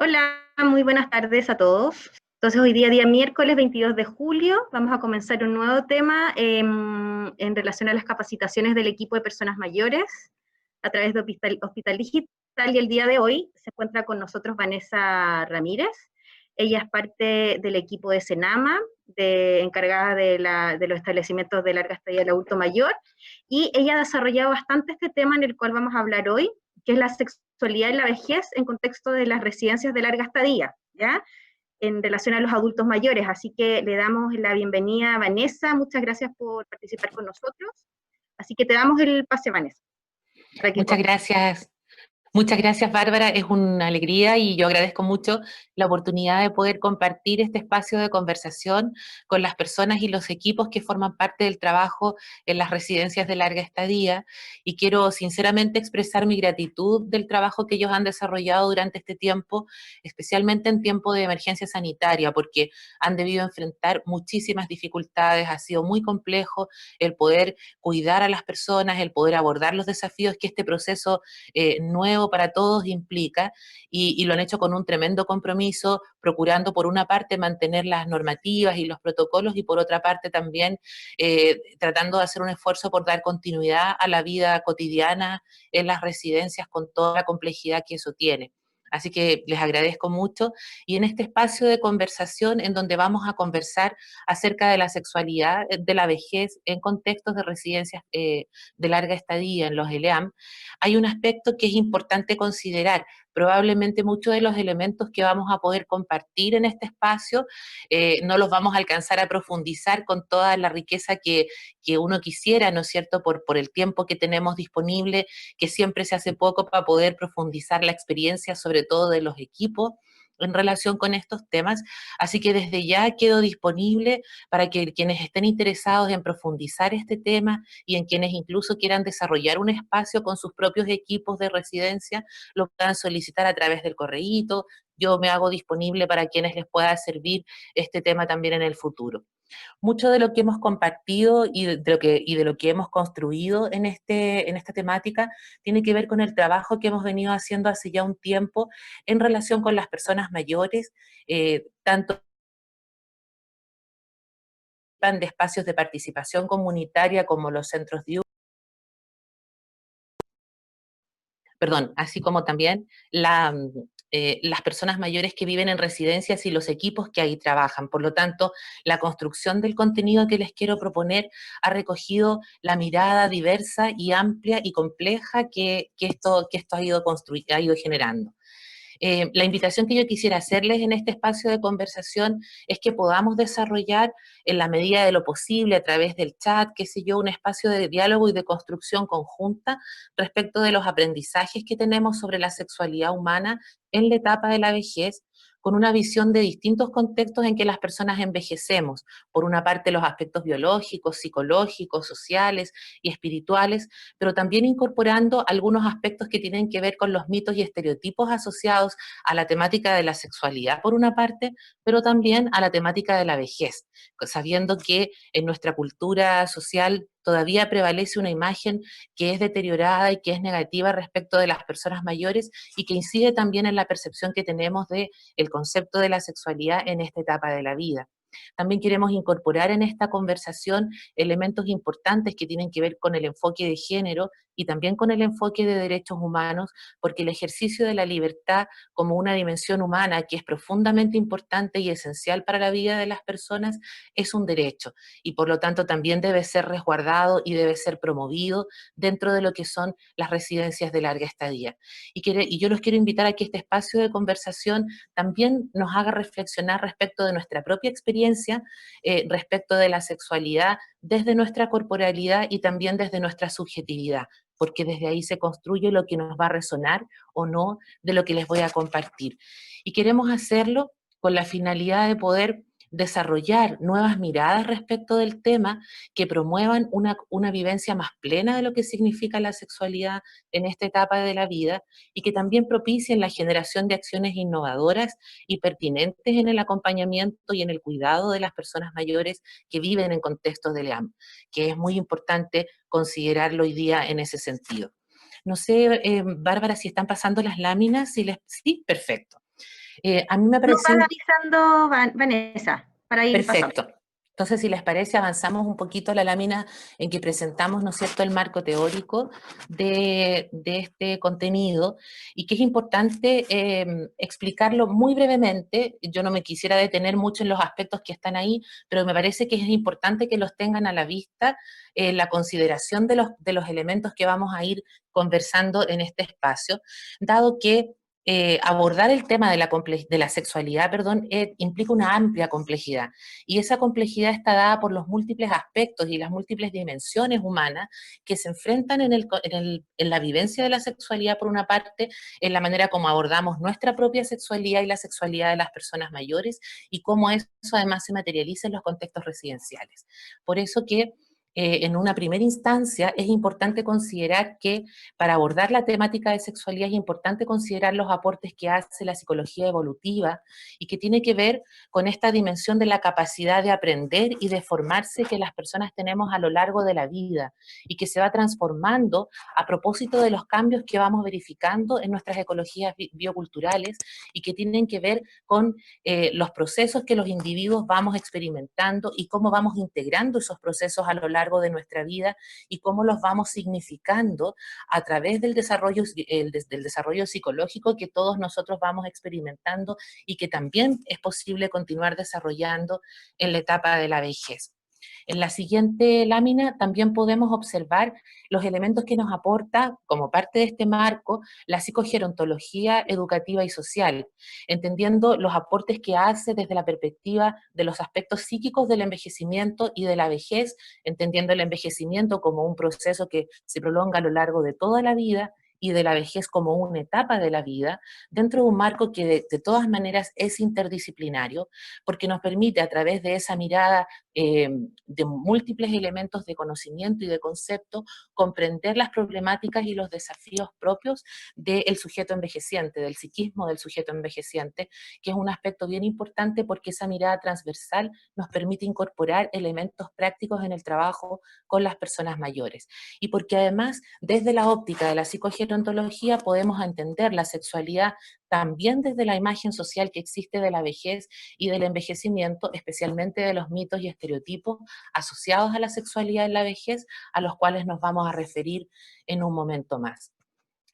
Hola, muy buenas tardes a todos. Entonces, hoy día miércoles 22 de julio, vamos a comenzar un nuevo tema en relación a las capacitaciones del equipo de personas mayores a través de Hospital Digital. Y el día de hoy se encuentra con nosotros Vanessa Ramírez. Ella es parte del equipo de Senama, encargada de los establecimientos de larga estadía del adulto mayor, y ella ha desarrollado bastante este tema en el cual vamos a hablar hoy, que es la sexualidad en la vejez en contexto de las residencias de larga estadía, ¿ya? En relación a los adultos mayores. Así que le damos la bienvenida a Vanessa. Muchas gracias por participar con nosotros. Así que te damos el pase, Vanessa, para que Muchas gracias. Muchas gracias, Bárbara. Es una alegría y yo agradezco mucho la oportunidad de poder compartir este espacio de conversación con las personas y los equipos que forman parte del trabajo en las residencias de larga estadía. Y quiero sinceramente expresar mi gratitud del trabajo que ellos han desarrollado durante este tiempo, especialmente en tiempo de emergencia sanitaria, porque han debido enfrentar muchísimas dificultades. Ha sido muy complejo el poder cuidar a las personas, el poder abordar los desafíos que este proceso nuevo para todos implica, y lo han hecho con un tremendo compromiso, procurando por una parte mantener las normativas y los protocolos y por otra parte también tratando de hacer un esfuerzo por dar continuidad a la vida cotidiana en las residencias con toda la complejidad que eso tiene. Así que les agradezco mucho y en este espacio de conversación en donde vamos a conversar acerca de la sexualidad de la vejez en contextos de residencias de larga estadía en los ELEAM, hay un aspecto que es importante considerar. Probablemente muchos de los elementos que vamos a poder compartir en este espacio no los vamos a alcanzar a profundizar con toda la riqueza que uno quisiera, ¿no es cierto?, por el tiempo que tenemos disponible, que siempre se hace poco para poder profundizar la experiencia, sobre todo de los equipos en relación con estos temas. Así que desde ya quedo disponible para que quienes estén interesados en profundizar este tema y en quienes incluso quieran desarrollar un espacio con sus propios equipos de residencia, lo puedan solicitar a través del correíto. Yo me hago disponible para quienes les pueda servir este tema también en el futuro. Mucho de lo que hemos compartido y de lo que hemos construido en esta temática tiene que ver con el trabajo que hemos venido haciendo hace ya un tiempo en relación con las personas mayores, tanto de espacios de participación comunitaria como los centros de perdón, así como también las personas mayores que viven en residencias y los equipos que ahí trabajan. Por lo tanto, la construcción del contenido que les quiero proponer ha recogido la mirada diversa y amplia y compleja que esto ha ido generando. La invitación que yo quisiera hacerles en este espacio de conversación es que podamos desarrollar en la medida de lo posible a través del chat, qué sé yo, un espacio de diálogo y de construcción conjunta respecto de los aprendizajes que tenemos sobre la sexualidad humana en la etapa de la vejez, con una visión de distintos contextos en que las personas envejecemos. Por una parte, los aspectos biológicos, psicológicos, sociales y espirituales, pero también incorporando algunos aspectos que tienen que ver con los mitos y estereotipos asociados a la temática de la sexualidad, por una parte, pero también a la temática de la vejez, sabiendo que en nuestra cultura social todavía prevalece una imagen que es deteriorada y que es negativa respecto de las personas mayores y que incide también en la percepción que tenemos de el concepto de la sexualidad en esta etapa de la vida. También queremos incorporar en esta conversación elementos importantes que tienen que ver con el enfoque de género y también con el enfoque de derechos humanos, porque el ejercicio de la libertad como una dimensión humana que es profundamente importante y esencial para la vida de las personas es un derecho y por lo tanto también debe ser resguardado y debe ser promovido dentro de lo que son las residencias de larga estadía. Y yo los quiero invitar a que este espacio de conversación también nos haga reflexionar respecto de nuestra propia experiencia, respecto de la sexualidad desde nuestra corporalidad y también desde nuestra subjetividad, porque desde ahí se construye lo que nos va a resonar o no de lo que les voy a compartir. Y queremos hacerlo con la finalidad de poder desarrollar nuevas miradas respecto del tema que promuevan una vivencia más plena de lo que significa la sexualidad en esta etapa de la vida y que también propicien la generación de acciones innovadoras y pertinentes en el acompañamiento y en el cuidado de las personas mayores que viven en contextos de LEAM, que es muy importante considerarlo hoy día en ese sentido. No sé, Bárbara, si están pasando las láminas, si les... Sí, perfecto. A mí me Nos pareció vas avisando, Vanessa, para ir pasando. perfecto. Entonces, si les parece, avanzamos un poquito a la lámina en que presentamos, ¿no es cierto?, el marco teórico de este contenido y que es importante explicarlo muy brevemente. Yo no me quisiera detener mucho en los aspectos que están ahí, pero me parece que es importante que los tengan a la vista, la consideración de los elementos que vamos a ir conversando en este espacio, dado que abordar el tema de de la sexualidad, perdón, implica una amplia complejidad. Y esa complejidad está dada por los múltiples aspectos y las múltiples dimensiones humanas que se enfrentan en la vivencia de la sexualidad, por una parte, en la manera como abordamos nuestra propia sexualidad y la sexualidad de las personas mayores, y cómo eso además se materializa en los contextos residenciales. Por eso que en una primera instancia es importante considerar que para abordar la temática de sexualidad es importante considerar los aportes que hace la psicología evolutiva y que tiene que ver con esta dimensión de la capacidad de aprender y de formarse que las personas tenemos a lo largo de la vida y que se va transformando a propósito de los cambios que vamos verificando en nuestras ecologías bioculturales y que tienen que ver con los procesos que los individuos vamos experimentando y cómo vamos integrando esos procesos a lo largo de nuestra vida y cómo los vamos significando a través del desarrollo psicológico que todos nosotros vamos experimentando y que también es posible continuar desarrollando en la etapa de la vejez. En la siguiente lámina también podemos observar los elementos que nos aporta, como parte de este marco, la psicogerontología educativa y social, entendiendo los aportes que hace desde la perspectiva de los aspectos psíquicos del envejecimiento y de la vejez, entendiendo el envejecimiento como un proceso que se prolonga a lo largo de toda la vida y de la vejez como una etapa de la vida, dentro de un marco que de todas maneras es interdisciplinario, porque nos permite a través de esa mirada de múltiples elementos de conocimiento y de concepto, comprender las problemáticas y los desafíos propios del sujeto envejeciente, del psiquismo del sujeto envejeciente, que es un aspecto bien importante porque esa mirada transversal nos permite incorporar elementos prácticos en el trabajo con las personas mayores. Y porque además, desde la óptica de la psicogerontología, podemos entender la sexualidad también desde la imagen social que existe de la vejez y del envejecimiento, especialmente de los mitos y estereotipos asociados a la sexualidad en la vejez, a los cuales nos vamos a referir en un momento más.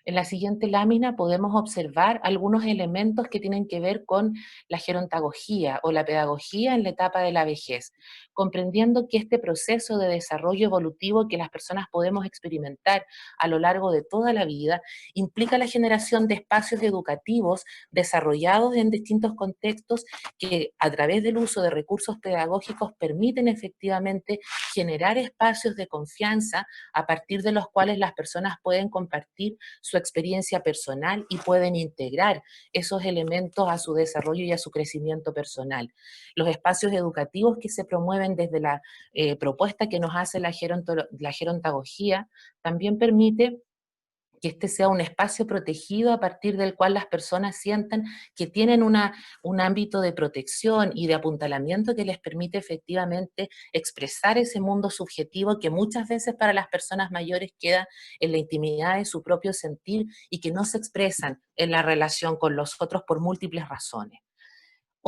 En la siguiente lámina podemos observar algunos elementos que tienen que ver con la gerontagogía o la pedagogía en la etapa de la vejez, comprendiendo que este proceso de desarrollo evolutivo que las personas podemos experimentar a lo largo de toda la vida implica la generación de espacios educativos desarrollados en distintos contextos que a través del uso de recursos pedagógicos permiten efectivamente generar espacios de confianza a partir de los cuales las personas pueden compartir su experiencia personal y pueden integrar esos elementos a su desarrollo y a su crecimiento personal. Los espacios educativos que se promueven desde la propuesta que nos hace la gerontagogía también permite que este sea un espacio protegido a partir del cual las personas sientan que tienen un ámbito de protección y de apuntalamiento que les permite efectivamente expresar ese mundo subjetivo que muchas veces para las personas mayores queda en la intimidad de su propio sentir y que no se expresan en la relación con los otros por múltiples razones.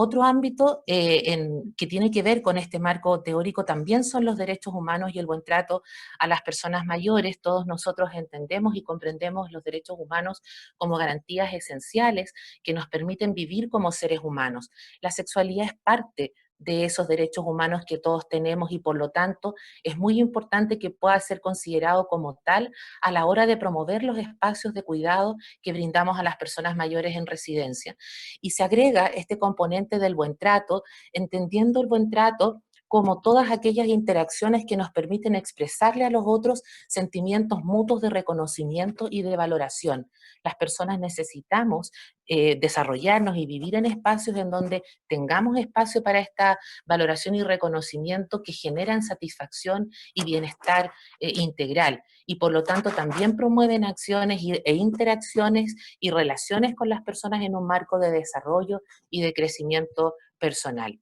Otro ámbito que tiene que ver con este marco teórico también son los derechos humanos y el buen trato a las personas mayores. Todos nosotros entendemos y comprendemos los derechos humanos como garantías esenciales que nos permiten vivir como seres humanos. La sexualidad es parte de esos derechos humanos que todos tenemos y por lo tanto es muy importante que pueda ser considerado como tal a la hora de promover los espacios de cuidado que brindamos a las personas mayores en residencia. Y se agrega este componente del buen trato, entendiendo el buen trato como todas aquellas interacciones que nos permiten expresarle a los otros sentimientos mutuos de reconocimiento y de valoración. Las personas necesitamos desarrollarnos y vivir en espacios en donde tengamos espacio para esta valoración y reconocimiento que generan satisfacción y bienestar integral. Y por lo tanto también promueven acciones e interacciones y relaciones con las personas en un marco de desarrollo y de crecimiento personal.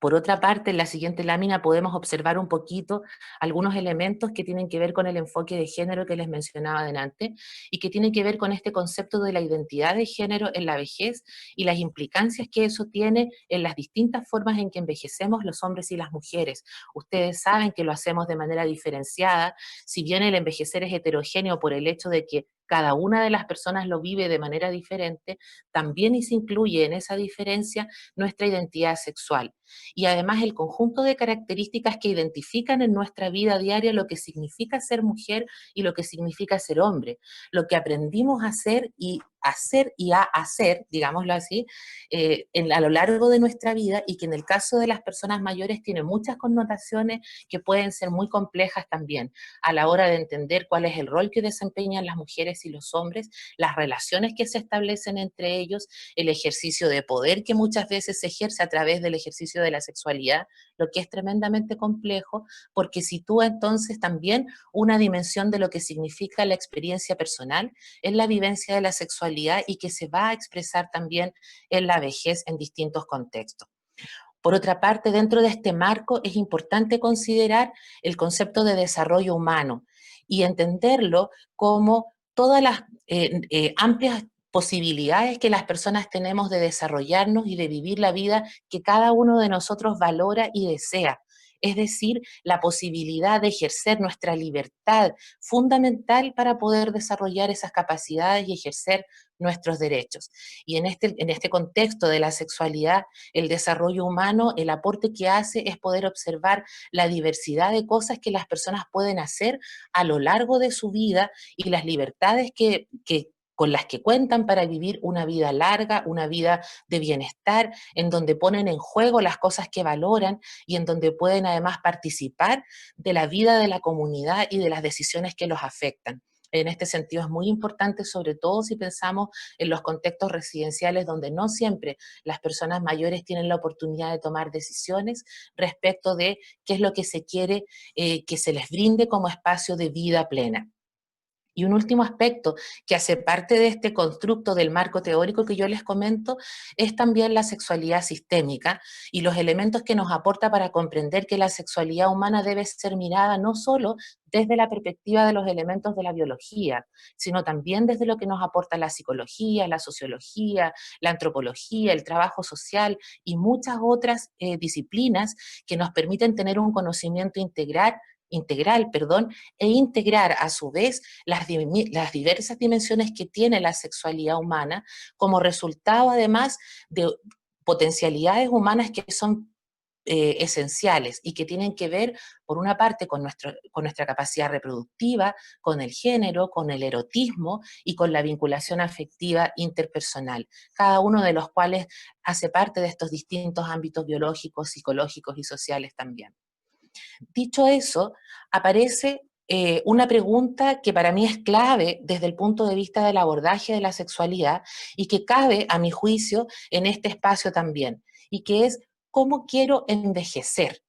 Por otra parte, en la siguiente lámina podemos observar un poquito algunos elementos que tienen que ver con el enfoque de género que les mencionaba adelante y que tienen que ver con este concepto de la identidad de género en la vejez y las implicancias que eso tiene en las distintas formas en que envejecemos los hombres y las mujeres. Ustedes saben que lo hacemos de manera diferenciada, si bien el envejecer es heterogéneo por el hecho de que cada una de las personas lo vive de manera diferente, también se incluye en esa diferencia nuestra identidad sexual. Y además el conjunto de características que identifican en nuestra vida diaria lo que significa ser mujer y lo que significa ser hombre, lo que aprendimos a hacer y a hacer, digámoslo así, a lo largo de nuestra vida, y que en el caso de las personas mayores tiene muchas connotaciones que pueden ser muy complejas también a la hora de entender cuál es el rol que desempeñan las mujeres y los hombres, las relaciones que se establecen entre ellos, el ejercicio de poder que muchas veces se ejerce a través del ejercicio de la sexualidad, lo que es tremendamente complejo, porque sitúa entonces también una dimensión de lo que significa la experiencia personal en la vivencia de la sexualidad y que se va a expresar también en la vejez en distintos contextos. Por otra parte, dentro de este marco es importante considerar el concepto de desarrollo humano y entenderlo como todas las amplias posibilidades que las personas tenemos de desarrollarnos y de vivir la vida que cada uno de nosotros valora y desea. Es decir, la posibilidad de ejercer nuestra libertad fundamental para poder desarrollar esas capacidades y ejercer nuestros derechos. Y en este contexto de la sexualidad, el desarrollo humano, el aporte que hace es poder observar la diversidad de cosas que las personas pueden hacer a lo largo de su vida y las libertades con las que cuentan para vivir una vida larga, una vida de bienestar, en donde ponen en juego las cosas que valoran y en donde pueden además participar de la vida de la comunidad y de las decisiones que los afectan. En este sentido es muy importante, sobre todo si pensamos en los contextos residenciales donde no siempre las personas mayores tienen la oportunidad de tomar decisiones respecto de qué es lo que se quiere que se les brinde como espacio de vida plena. Y un último aspecto que hace parte de este constructo del marco teórico que yo les comento es también la sexualidad sistémica y los elementos que nos aporta para comprender que la sexualidad humana debe ser mirada no solo desde la perspectiva de los elementos de la biología, sino también desde lo que nos aporta la psicología, la sociología, la antropología, el trabajo social y muchas otras disciplinas que nos permiten tener un conocimiento integral, e integrar a su vez las diversas dimensiones que tiene la sexualidad humana como resultado además de potencialidades humanas que son esenciales y que tienen que ver, por una parte, con nuestra capacidad reproductiva, con el género, con el erotismo y con la vinculación afectiva interpersonal, cada uno de los cuales hace parte de estos distintos ámbitos biológicos, psicológicos y sociales también. Dicho eso, aparece una pregunta que para mí es clave desde el punto de vista del abordaje de la sexualidad y que cabe, a mi juicio, en este espacio también, y que es: ¿cómo quiero envejecer?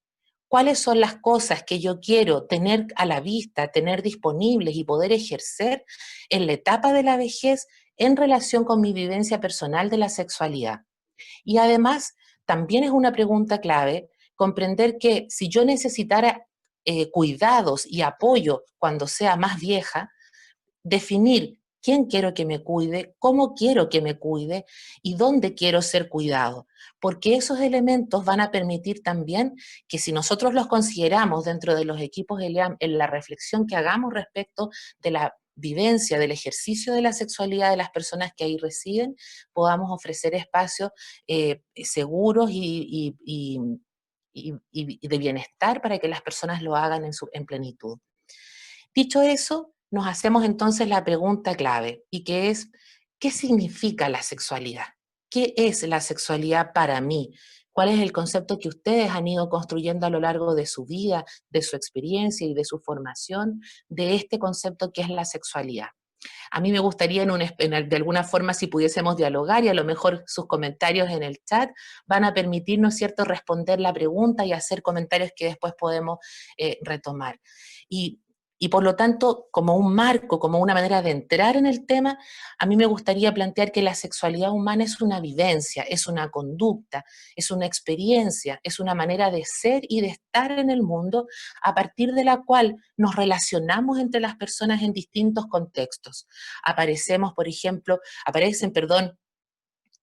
¿Cuáles son las cosas que yo quiero tener a la vista, tener disponibles y poder ejercer en la etapa de la vejez en relación con mi vivencia personal de la sexualidad? Y además, también es una pregunta clave comprender que si yo necesitara cuidados y apoyo cuando sea más vieja, definir quién quiero que me cuide, cómo quiero que me cuide y dónde quiero ser cuidado. Porque esos elementos van a permitir también que, si nosotros los consideramos dentro de los equipos ELEAM en la reflexión que hagamos respecto de la vivencia, del ejercicio de la sexualidad de las personas que ahí residen, podamos ofrecer espacios seguros y de bienestar para que las personas lo hagan en plenitud. Dicho eso, nos hacemos entonces la pregunta clave, y que es: ¿qué significa la sexualidad? ¿Qué es la sexualidad para mí? ¿Cuál es el concepto que ustedes han ido construyendo a lo largo de su vida, de su experiencia y de su formación de este concepto que es la sexualidad? A mí me gustaría de alguna forma, si pudiésemos dialogar, y a lo mejor sus comentarios en el chat van a permitirnos, ¿cierto?, responder la pregunta y hacer comentarios que después podemos retomar. Y Y por lo tanto, como un marco, como una manera de entrar en el tema, a mí me gustaría plantear que la sexualidad humana es una vivencia, es una conducta, es una experiencia, es una manera de ser y de estar en el mundo a partir de la cual nos relacionamos entre las personas en distintos contextos. Aparecen, perdón,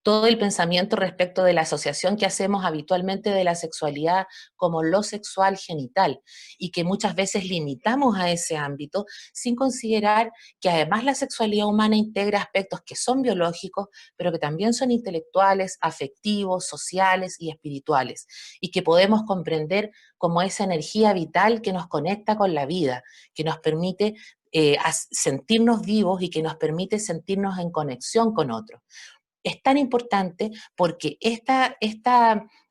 todo el pensamiento respecto de la asociación que hacemos habitualmente de la sexualidad como lo sexual genital y que muchas veces limitamos a ese ámbito sin considerar que además la sexualidad humana integra aspectos que son biológicos, pero que también son intelectuales, afectivos, sociales y espirituales, y que podemos comprender como esa energía vital que nos conecta con la vida, que nos permite sentirnos vivos y que nos permite sentirnos en conexión con otros. Es tan importante porque esta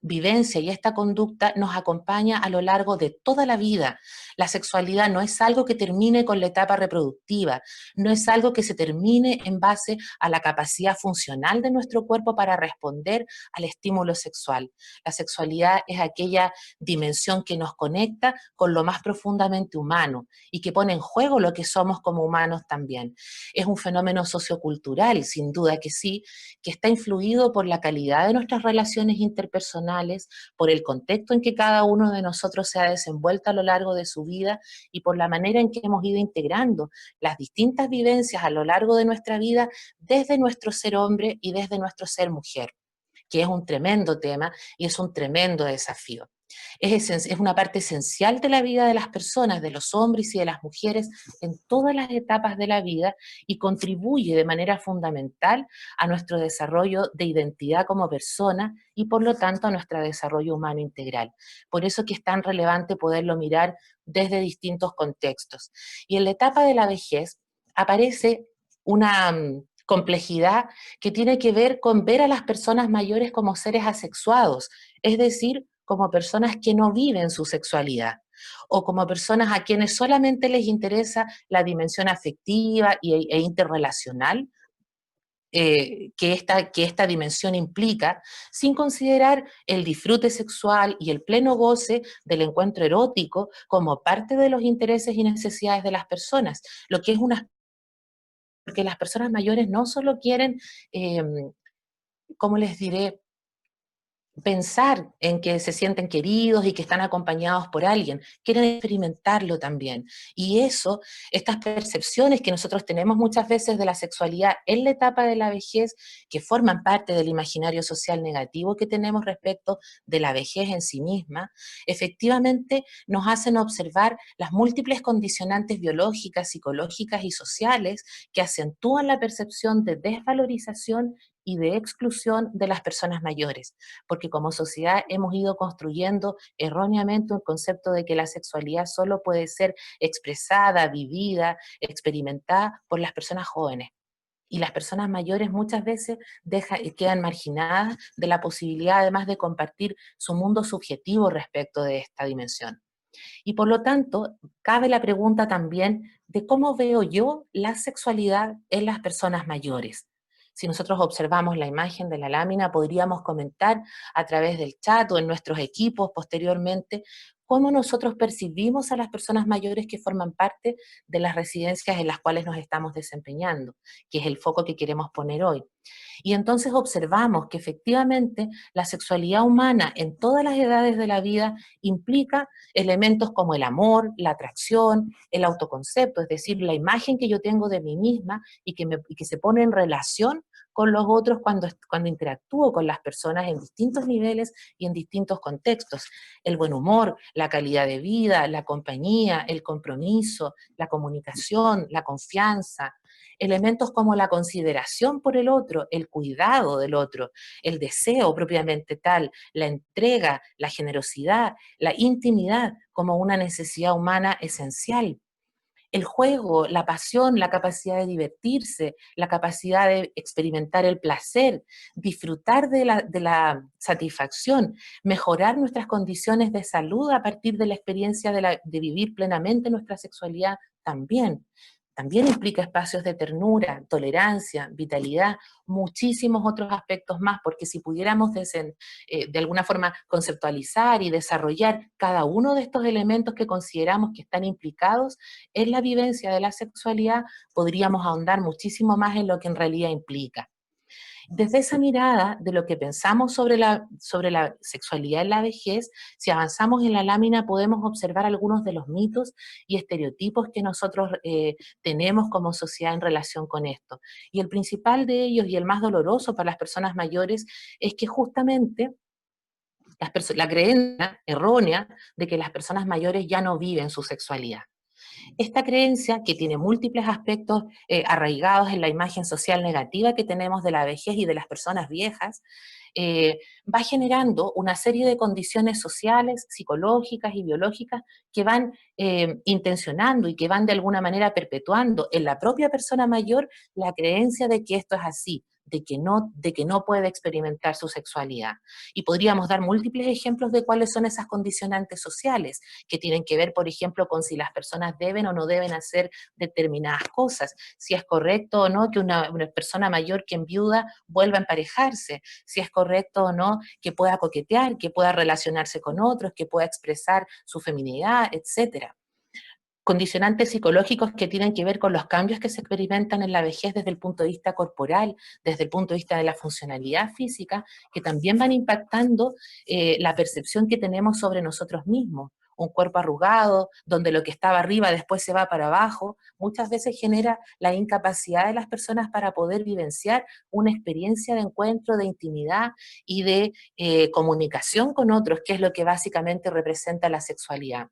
vivencia y esta conducta nos acompaña a lo largo de toda la vida. La sexualidad no es algo que termine con la etapa reproductiva, no es algo que se termine en base a la capacidad funcional de nuestro cuerpo para responder al estímulo sexual. La sexualidad es aquella dimensión que nos conecta con lo más profundamente humano y que pone en juego lo que somos como humanos también. Es un fenómeno sociocultural, sin duda que sí, que está influido por la calidad de nuestras relaciones interpersonales, por el contexto en que cada uno de nosotros se ha desenvuelto a lo largo de su vida y por la manera en que hemos ido integrando las distintas vivencias a lo largo de nuestra vida desde nuestro ser hombre y desde nuestro ser mujer, que es un tremendo tema y es un tremendo desafío. Es una parte esencial de la vida de las personas, de los hombres y de las mujeres en todas las etapas de la vida y contribuye de manera fundamental a nuestro desarrollo de identidad como persona y por lo tanto a nuestro desarrollo humano integral. Por eso que es tan relevante poderlo mirar desde distintos contextos. Y en la etapa de la vejez aparece una complejidad que tiene que ver con ver a las personas mayores como seres asexuados, es decir, como personas que no viven su sexualidad o como personas a quienes solamente les interesa la dimensión afectiva e interrelacional que esta dimensión implica, sin considerar el disfrute sexual y el pleno goce del encuentro erótico como parte de los intereses y necesidades de las personas, lo que es una porque las personas mayores no solo quieren, eh, ¿cómo les diré?, pensar en que se sienten queridos y que están acompañados por alguien, quieren experimentarlo también. Y eso, estas percepciones que nosotros tenemos muchas veces de la sexualidad en la etapa de la vejez, que forman parte del imaginario social negativo que tenemos respecto de la vejez en sí misma, efectivamente nos hacen observar las múltiples condicionantes biológicas, psicológicas y sociales que acentúan la percepción de desvalorización y de exclusión de las personas mayores, porque como sociedad hemos ido construyendo erróneamente un concepto de que la sexualidad solo puede ser expresada, vivida, experimentada por las personas jóvenes. Y las personas mayores muchas veces quedan marginadas de la posibilidad además de compartir su mundo subjetivo respecto de esta dimensión. Y por lo tanto, cabe la pregunta también de cómo veo yo la sexualidad en las personas mayores. Si nosotros observamos la imagen de la lámina, podríamos comentar a través del chat o en nuestros equipos posteriormente cómo nosotros percibimos a las personas mayores que forman parte de las residencias en las cuales nos estamos desempeñando, que es el foco que queremos poner hoy. Y entonces observamos que efectivamente la sexualidad humana en todas las edades de la vida implica elementos como el amor, la atracción, el autoconcepto, es decir, la imagen que yo tengo de mí misma y que se pone en relación con los otros cuando interactúo con las personas en distintos niveles y en distintos contextos. El buen humor, la calidad de vida, la compañía, el compromiso, la comunicación, la confianza, elementos como la consideración por el otro, el cuidado del otro, el deseo propiamente tal, la entrega, la generosidad, la intimidad como una necesidad humana esencial. El juego, la pasión, la capacidad de divertirse, la capacidad de experimentar el placer, disfrutar de la satisfacción, mejorar nuestras condiciones de salud a partir de la experiencia de vivir plenamente nuestra sexualidad también. también implica espacios de ternura, tolerancia, vitalidad, muchísimos otros aspectos más, porque si pudiéramos de alguna forma conceptualizar y desarrollar cada uno de estos elementos que consideramos que están implicados en la vivencia de la sexualidad, podríamos ahondar muchísimo más en lo que en realidad implica. Desde esa mirada de lo que pensamos sobre la sexualidad en la vejez, si avanzamos en la lámina podemos observar algunos de los mitos y estereotipos que nosotros tenemos como sociedad en relación con esto. Y el principal de ellos y el más doloroso para las personas mayores es que justamente la creencia errónea de que las personas mayores ya no viven su sexualidad. Esta creencia, que tiene múltiples aspectos arraigados en la imagen social negativa que tenemos de la vejez y de las personas viejas, va generando una serie de condiciones sociales, psicológicas y biológicas que van intencionando y que van de alguna manera perpetuando en la propia persona mayor la creencia de que esto es así, de que no puede experimentar su sexualidad. Y podríamos dar múltiples ejemplos de cuáles son esas condicionantes sociales, que tienen que ver, por ejemplo, con si las personas deben o no deben hacer determinadas cosas, si es correcto o no que una persona mayor que enviuda vuelva a emparejarse, si es correcto o no que pueda coquetear, que pueda relacionarse con otros, que pueda expresar su feminidad, etcétera. Condicionantes psicológicos que tienen que ver con los cambios que se experimentan en la vejez desde el punto de vista corporal, desde el punto de vista de la funcionalidad física, que también van impactando la percepción que tenemos sobre nosotros mismos. Un cuerpo arrugado, donde lo que estaba arriba después se va para abajo, muchas veces genera la incapacidad de las personas para poder vivenciar una experiencia de encuentro, de intimidad y de comunicación con otros, que es lo que básicamente representa la sexualidad.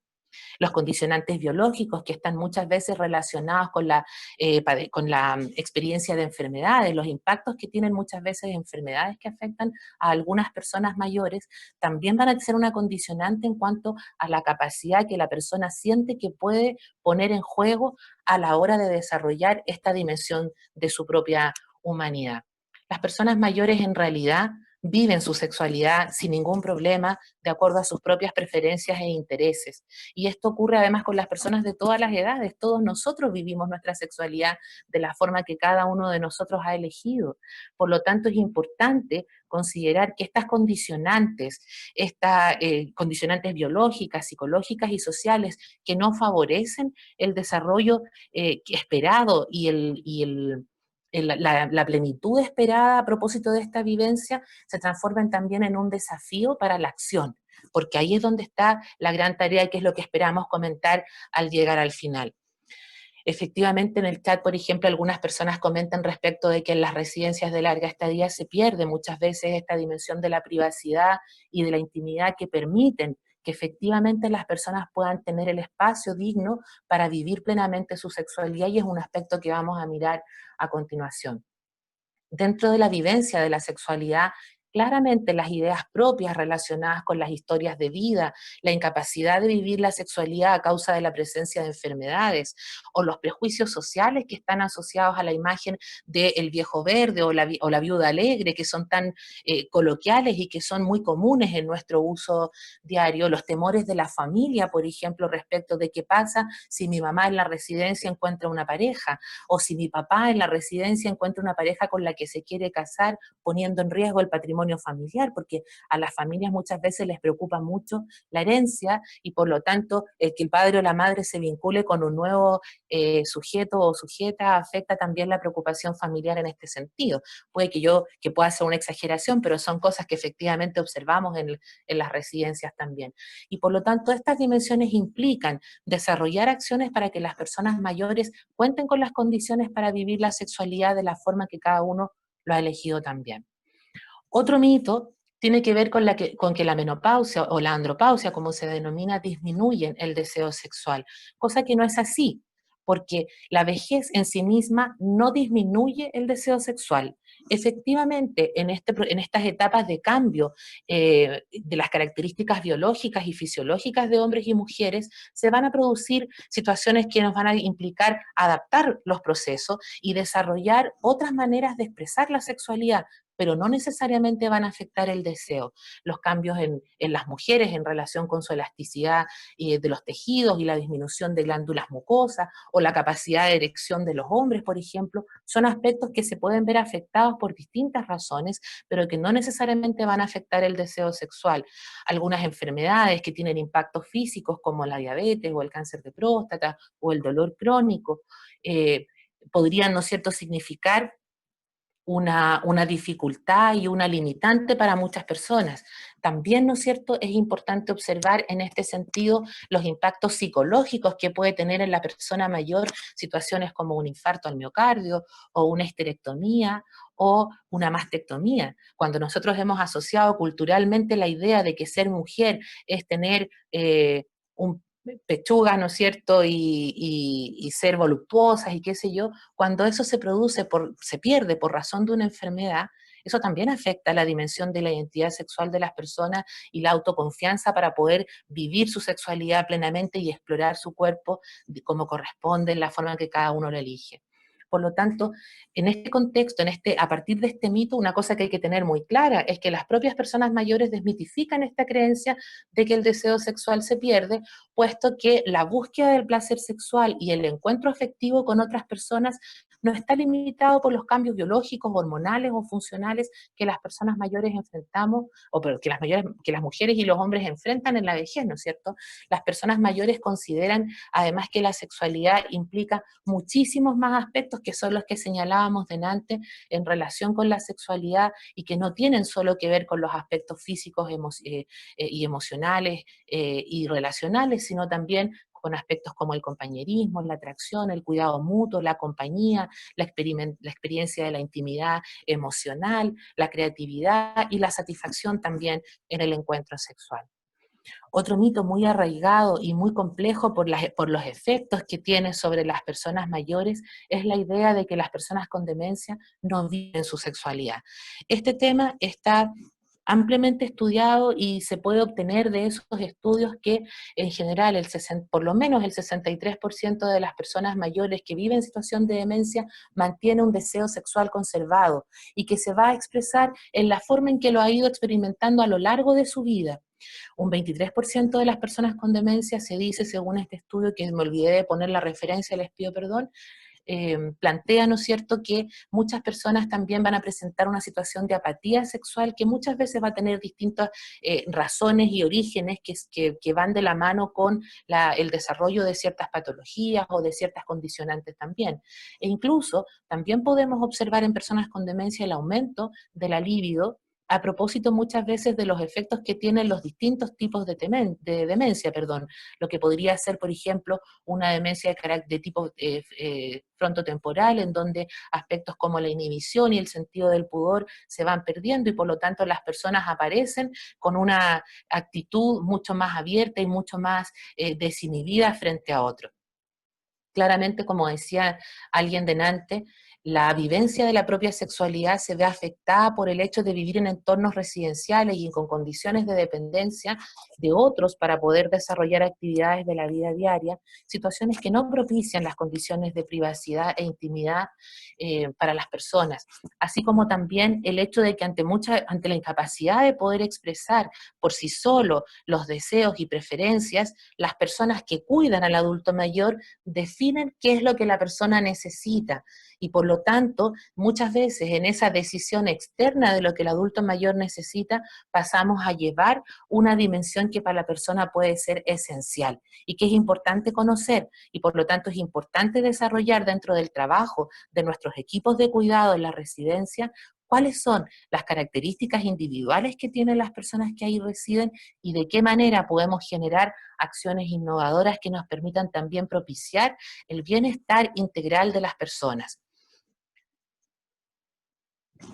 Los condicionantes biológicos que están muchas veces relacionados con la experiencia de enfermedades, los impactos que tienen muchas veces enfermedades que afectan a algunas personas mayores, también van a ser una condicionante en cuanto a la capacidad que la persona siente que puede poner en juego a la hora de desarrollar esta dimensión de su propia humanidad. Las personas mayores en realidad viven su sexualidad sin ningún problema, de acuerdo a sus propias preferencias e intereses. Y esto ocurre además con las personas de todas las edades. Todos nosotros vivimos nuestra sexualidad de la forma que cada uno de nosotros ha elegido. Por lo tanto, es importante considerar que estas condicionantes biológicas, psicológicas y sociales que no favorecen el desarrollo esperado la plenitud esperada a propósito de esta vivencia se transformen también en un desafío para la acción, porque ahí es donde está la gran tarea y que es lo que esperamos comentar al llegar al final. Efectivamente, en el chat, por ejemplo, algunas personas comentan respecto de que en las residencias de larga estadía se pierde muchas veces esta dimensión de la privacidad y de la intimidad que permiten que efectivamente las personas puedan tener el espacio digno para vivir plenamente su sexualidad, y es un aspecto que vamos a mirar a continuación. Dentro de la vivencia de la sexualidad, claramente las ideas propias relacionadas con las historias de vida, la incapacidad de vivir la sexualidad a causa de la presencia de enfermedades, o los prejuicios sociales que están asociados a la imagen del viejo verde o la viuda alegre, que son tan coloquiales y que son muy comunes en nuestro uso diario, los temores de la familia, por ejemplo, respecto de qué pasa si mi mamá en la residencia encuentra una pareja, o si mi papá en la residencia encuentra una pareja con la que se quiere casar, poniendo en riesgo el patrimonio familiar, porque a las familias muchas veces les preocupa mucho la herencia y por lo tanto el que el padre o la madre se vincule con un nuevo sujeto o sujeta afecta también la preocupación familiar en este sentido. Puede que pueda ser una exageración, pero son cosas que efectivamente observamos en las residencias también. Y por lo tanto estas dimensiones implican desarrollar acciones para que las personas mayores cuenten con las condiciones para vivir la sexualidad de la forma que cada uno lo ha elegido también. Otro mito tiene que ver con que la menopausia o la andropausia, como se denomina, disminuyen el deseo sexual, cosa que no es así, porque la vejez en sí misma no disminuye el deseo sexual. Efectivamente, en estas etapas de cambio de las características biológicas y fisiológicas de hombres y mujeres, se van a producir situaciones que nos van a implicar adaptar los procesos y desarrollar otras maneras de expresar la sexualidad, pero no necesariamente van a afectar el deseo. Los cambios en las mujeres en relación con su elasticidad de los tejidos y la disminución de glándulas mucosas, o la capacidad de erección de los hombres, por ejemplo, son aspectos que se pueden ver afectados por distintas razones, pero que no necesariamente van a afectar el deseo sexual. Algunas enfermedades que tienen impactos físicos, como la diabetes o el cáncer de próstata o el dolor crónico, podrían, ¿no es cierto?, significar una dificultad y una limitante para muchas personas. También, ¿no es cierto?, es importante observar en este sentido los impactos psicológicos que puede tener en la persona mayor situaciones como un infarto al miocardio o una histerectomía o una mastectomía. Cuando nosotros hemos asociado culturalmente la idea de que ser mujer es tener un pechuga, ¿no es cierto?, y ser voluptuosas y qué sé yo, cuando eso se produce, se pierde por razón de una enfermedad, eso también afecta la dimensión de la identidad sexual de las personas y la autoconfianza para poder vivir su sexualidad plenamente y explorar su cuerpo como corresponde, en la forma que cada uno lo elige. Por lo tanto, en este contexto, a partir de este mito, una cosa que hay que tener muy clara es que las propias personas mayores desmitifican esta creencia de que el deseo sexual se pierde, puesto que la búsqueda del placer sexual y el encuentro afectivo con otras personas no está limitado por los cambios biológicos, hormonales o funcionales que las personas mayores enfrentamos, o que las mujeres y los hombres enfrentan en la vejez, ¿no es cierto? Las personas mayores consideran además que la sexualidad implica muchísimos más aspectos que son los que señalábamos delante en relación con la sexualidad y que no tienen solo que ver con los aspectos físicos y emocionales y relacionales, sino también con aspectos como el compañerismo, la atracción, el cuidado mutuo, la compañía, la experiencia de la intimidad emocional, la creatividad y la satisfacción también en el encuentro sexual. Otro mito muy arraigado y muy complejo por los efectos que tiene sobre las personas mayores es la idea de que las personas con demencia no viven su sexualidad. Este tema está ampliamente estudiado y se puede obtener de esos estudios que en general por lo menos el 63% de las personas mayores que viven en situación de demencia mantiene un deseo sexual conservado y que se va a expresar en la forma en que lo ha ido experimentando a lo largo de su vida. Un 23% de las personas con demencia, se dice según este estudio, que me olvidé de poner la referencia, les pido perdón, plantea, ¿no es cierto?, que muchas personas también van a presentar una situación de apatía sexual que muchas veces va a tener distintas razones y orígenes que van de la mano con el desarrollo de ciertas patologías o de ciertas condicionantes también. E incluso también podemos observar en personas con demencia el aumento de la libido, a propósito muchas veces de los efectos que tienen los distintos tipos de demencia, lo que podría ser, por ejemplo, una demencia de tipo frontotemporal, en donde aspectos como la inhibición y el sentido del pudor se van perdiendo y por lo tanto las personas aparecen con una actitud mucho más abierta y mucho más desinhibida frente a otros. Claramente, como decía alguien delante, la vivencia de la propia sexualidad se ve afectada por el hecho de vivir en entornos residenciales y con condiciones de dependencia de otros para poder desarrollar actividades de la vida diaria, situaciones que no propician las condiciones de privacidad e intimidad para las personas, así como también el hecho de que ante la incapacidad de poder expresar por sí solo los deseos y preferencias, las personas que cuidan al adulto mayor definen qué es lo que la persona necesita y por lo tanto muchas veces en esa decisión externa de lo que el adulto mayor necesita pasamos a llevar una dimensión que para la persona puede ser esencial y que es importante conocer y por lo tanto es importante desarrollar dentro del trabajo de nuestros equipos de cuidado en la residencia cuáles son las características individuales que tienen las personas que ahí residen y de qué manera podemos generar acciones innovadoras que nos permitan también propiciar el bienestar integral de las personas.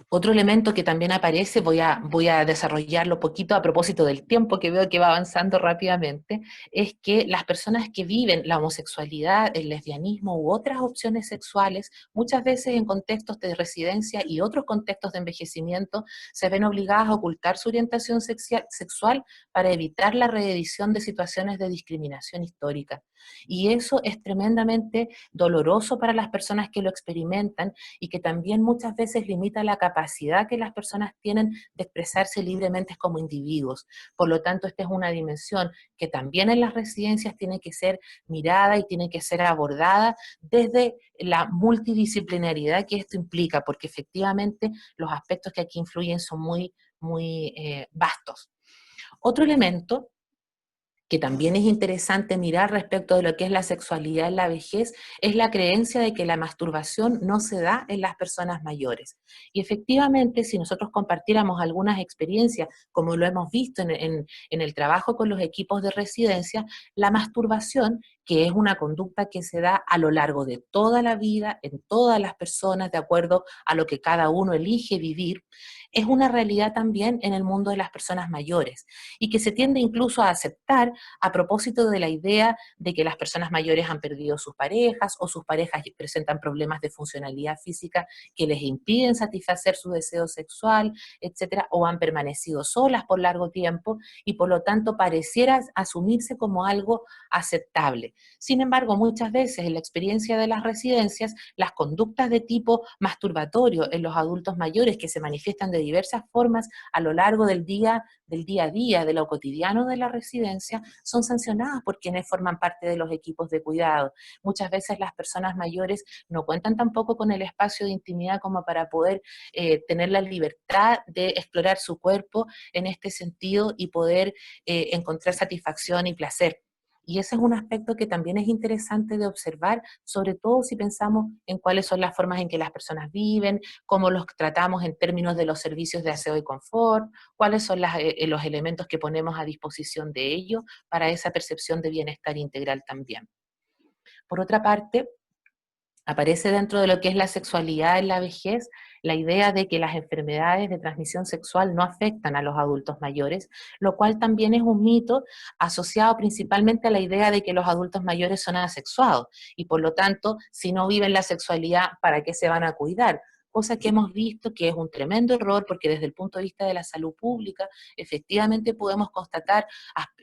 Otro elemento que también aparece, voy a desarrollarlo poquito a propósito del tiempo que veo que va avanzando rápidamente, es que las personas que viven la homosexualidad, el lesbianismo u otras opciones sexuales, muchas veces en contextos de residencia y otros contextos de envejecimiento, se ven obligadas a ocultar su orientación sexual para evitar la reedición de situaciones de discriminación histórica. Y eso es tremendamente doloroso para las personas que lo experimentan y que también muchas veces limita la capacidad que las personas tienen de expresarse libremente como individuos. Por lo tanto, esta es una dimensión que también en las residencias tiene que ser mirada y tiene que ser abordada desde la multidisciplinaridad que esto implica, porque efectivamente los aspectos que aquí influyen son muy vastos. Otro elemento que también es interesante mirar respecto de lo que es la sexualidad en la vejez, es la creencia de que la masturbación no se da en las personas mayores. Y efectivamente, si nosotros compartiéramos algunas experiencias, como lo hemos visto en el trabajo con los equipos de residencia, la masturbación, que es una conducta que se da a lo largo de toda la vida, en todas las personas, de acuerdo a lo que cada uno elige vivir, es una realidad también en el mundo de las personas mayores y que se tiende incluso a aceptar a propósito de la idea de que las personas mayores han perdido sus parejas o sus parejas presentan problemas de funcionalidad física que les impiden satisfacer su deseo sexual, etcétera, o han permanecido solas por largo tiempo y por lo tanto pareciera asumirse como algo aceptable. Sin embargo, muchas veces en la experiencia de las residencias, las conductas de tipo masturbatorio en los adultos mayores que se manifiestan de diversas formas a lo largo del día a día, de lo cotidiano de la residencia, son sancionadas por quienes forman parte de los equipos de cuidado. Muchas veces las personas mayores no cuentan tampoco con el espacio de intimidad como para poder tener la libertad de explorar su cuerpo en este sentido y poder encontrar satisfacción y placer. Y ese es un aspecto que también es interesante de observar, sobre todo si pensamos en cuáles son las formas en que las personas viven, cómo los tratamos en términos de los servicios de aseo y confort, cuáles son los elementos que ponemos a disposición de ellos para esa percepción de bienestar integral también. Por otra parte, aparece dentro de lo que es la sexualidad en la vejez la idea de que las enfermedades de transmisión sexual no afectan a los adultos mayores, lo cual también es un mito asociado principalmente a la idea de que los adultos mayores son asexuados y por lo tanto, si no viven la sexualidad, ¿para qué se van a cuidar? Cosa que hemos visto que es un tremendo error porque desde el punto de vista de la salud pública, efectivamente podemos constatar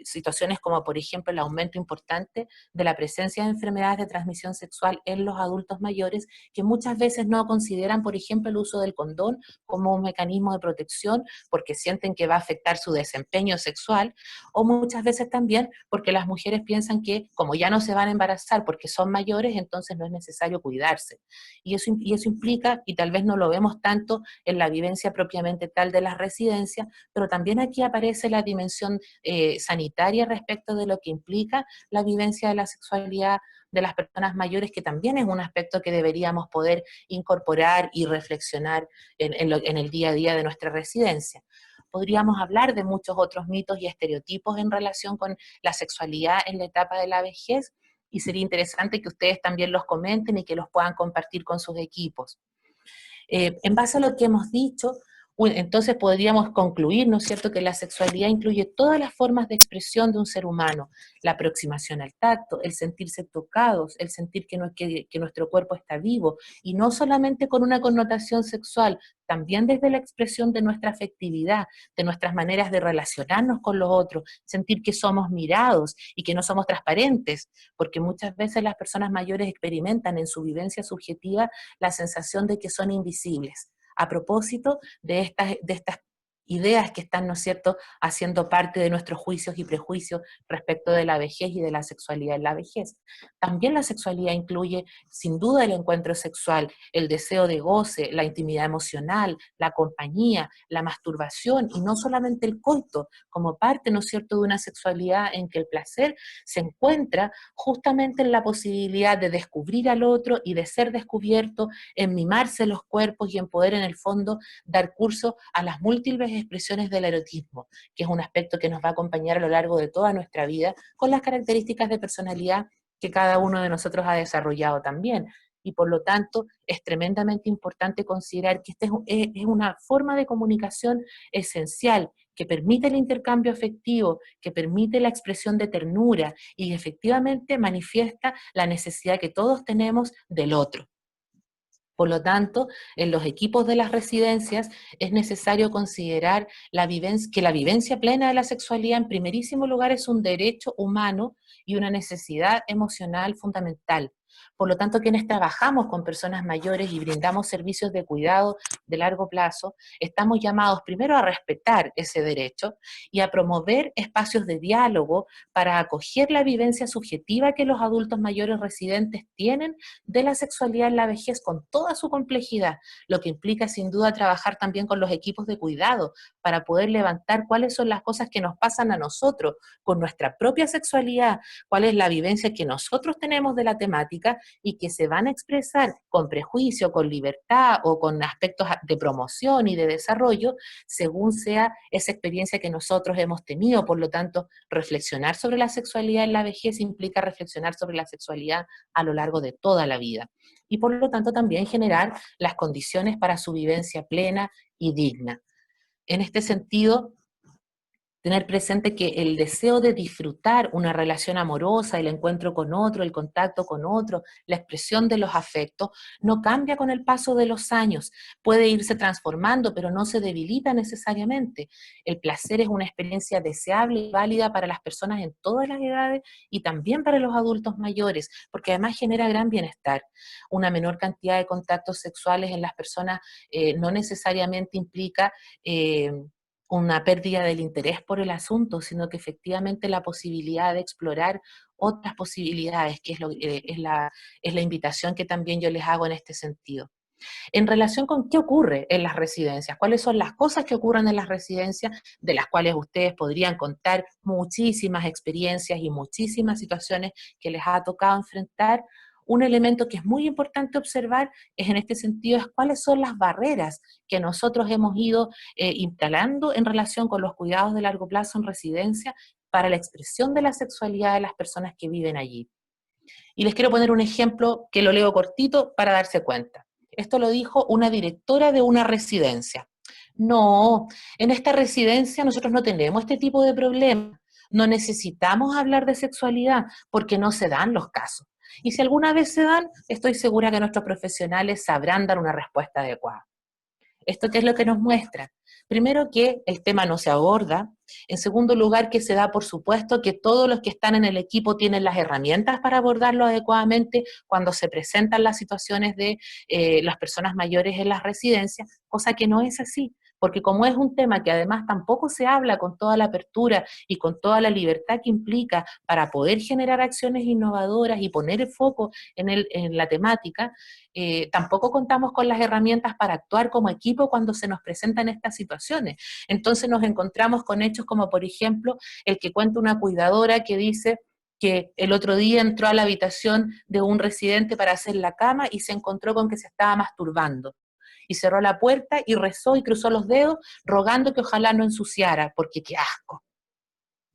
situaciones como por ejemplo el aumento importante de la presencia de enfermedades de transmisión sexual en los adultos mayores que muchas veces no consideran, por ejemplo, el uso del condón como un mecanismo de protección porque sienten que va a afectar su desempeño sexual, o muchas veces también porque las mujeres piensan que como ya no se van a embarazar porque son mayores, entonces no es necesario cuidarse. Y eso implica, y tal vez no lo vemos tanto en la vivencia propiamente tal de las residencias, pero también aquí aparece la dimensión sanitaria respecto de lo que implica la vivencia de la sexualidad de las personas mayores, que también es un aspecto que deberíamos poder incorporar y reflexionar en el día a día de nuestra residencia. Podríamos hablar de muchos otros mitos y estereotipos en relación con la sexualidad en la etapa de la vejez, y sería interesante que ustedes también los comenten y que los puedan compartir con sus equipos. En base a lo que hemos dicho, entonces podríamos concluir, ¿no es cierto?, que la sexualidad incluye todas las formas de expresión de un ser humano, la aproximación al tacto, el sentirse tocados, el sentir que nuestro cuerpo está vivo, y no solamente con una connotación sexual, también desde la expresión de nuestra afectividad, de nuestras maneras de relacionarnos con los otros, sentir que somos mirados y que no somos transparentes, porque muchas veces las personas mayores experimentan en su vivencia subjetiva la sensación de que son invisibles, a propósito de estas ideas que están, ¿no es cierto?, haciendo parte de nuestros juicios y prejuicios respecto de la vejez y de la sexualidad en la vejez. También la sexualidad incluye, sin duda, el encuentro sexual, el deseo de goce, la intimidad emocional, la compañía, la masturbación, y no solamente el coito, como parte, ¿no es cierto?, de una sexualidad en que el placer se encuentra justamente en la posibilidad de descubrir al otro y de ser descubierto, en mimarse los cuerpos y en poder, en el fondo, dar curso a las múltiples expresiones del erotismo, que es un aspecto que nos va a acompañar a lo largo de toda nuestra vida, con las características de personalidad que cada uno de nosotros ha desarrollado también. Y por lo tanto, es tremendamente importante considerar que esta es una forma de comunicación esencial, que permite el intercambio afectivo, que permite la expresión de ternura y efectivamente manifiesta la necesidad que todos tenemos del otro. Por lo tanto, en los equipos de las residencias es necesario considerar que la vivencia plena de la sexualidad en primerísimo lugar es un derecho humano y una necesidad emocional fundamental. Por lo tanto, quienes trabajamos con personas mayores y brindamos servicios de cuidado de largo plazo, estamos llamados primero a respetar ese derecho y a promover espacios de diálogo para acoger la vivencia subjetiva que los adultos mayores residentes tienen de la sexualidad en la vejez con toda su complejidad, lo que implica sin duda trabajar también con los equipos de cuidado para poder levantar cuáles son las cosas que nos pasan a nosotros con nuestra propia sexualidad, cuál es la vivencia que nosotros tenemos de la temática y que se van a expresar con prejuicio, con libertad o con aspectos de promoción y de desarrollo, según sea esa experiencia que nosotros hemos tenido. Por lo tanto, reflexionar sobre la sexualidad en la vejez implica reflexionar sobre la sexualidad a lo largo de toda la vida. Y por lo tanto también generar las condiciones para su vivencia plena y digna. En este sentido, tener presente que el deseo de disfrutar una relación amorosa, el encuentro con otro, el contacto con otro, la expresión de los afectos, no cambia con el paso de los años. Puede irse transformando, pero no se debilita necesariamente. El placer es una experiencia deseable y válida para las personas en todas las edades y también para los adultos mayores, porque además genera gran bienestar. Una menor cantidad de contactos sexuales en las personas no necesariamente implica una pérdida del interés por el asunto, sino que efectivamente la posibilidad de explorar otras posibilidades, que es la invitación que también yo les hago en este sentido. En relación con qué ocurre en las residencias, cuáles son las cosas que ocurren en las residencias, de las cuales ustedes podrían contar muchísimas experiencias y muchísimas situaciones que les ha tocado enfrentar. Un elemento que es muy importante observar es en este sentido es cuáles son las barreras que nosotros hemos ido instalando en relación con los cuidados de largo plazo en residencia para la expresión de la sexualidad de las personas que viven allí. Y les quiero poner un ejemplo que lo leo cortito para darse cuenta. Esto lo dijo una directora de una residencia. No, en esta residencia nosotros no tenemos este tipo de problemas. No necesitamos hablar de sexualidad porque no se dan los casos. Y si alguna vez se dan, estoy segura que nuestros profesionales sabrán dar una respuesta adecuada. ¿Esto qué es lo que nos muestra? Primero, que el tema no se aborda. En segundo lugar, que se da por supuesto que todos los que están en el equipo tienen las herramientas para abordarlo adecuadamente cuando se presentan las situaciones de las personas mayores en las residencias, cosa que no es así. Porque como es un tema que además tampoco se habla con toda la apertura y con toda la libertad que implica para poder generar acciones innovadoras y poner el foco en la temática, tampoco contamos con las herramientas para actuar como equipo cuando se nos presentan estas situaciones. Entonces nos encontramos con hechos como, por ejemplo, el que cuenta una cuidadora que dice que el otro día entró a la habitación de un residente para hacer la cama y se encontró con que se estaba masturbando. Y cerró la puerta y rezó y cruzó los dedos, rogando que ojalá no ensuciara, porque qué asco.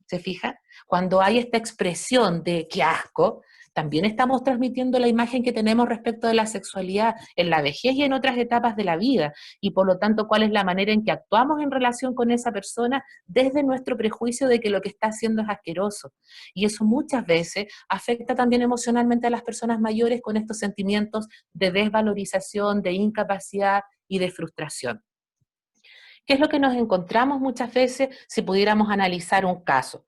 ¿Se fija? Cuando hay esta expresión de qué asco, también estamos transmitiendo la imagen que tenemos respecto de la sexualidad en la vejez y en otras etapas de la vida, y por lo tanto, cuál es la manera en que actuamos en relación con esa persona desde nuestro prejuicio de que lo que está haciendo es asqueroso. Y eso muchas veces afecta también emocionalmente a las personas mayores con estos sentimientos de desvalorización, de incapacidad y de frustración. ¿Qué es lo que nos encontramos muchas veces si pudiéramos analizar un caso?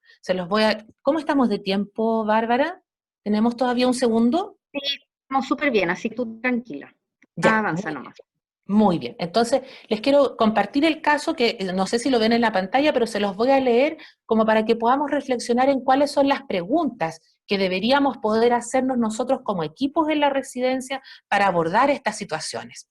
¿Cómo estamos de tiempo, Bárbara? ¿Tenemos todavía un segundo? Sí, estamos súper bien, así que tú tranquila. Ya, Avanza muy bien. nomás. Muy bien. Entonces, les quiero compartir el caso que no sé si lo ven en la pantalla, pero se los voy a leer como para que podamos reflexionar en cuáles son las preguntas que deberíamos poder hacernos nosotros como equipos en la residencia para abordar estas situaciones.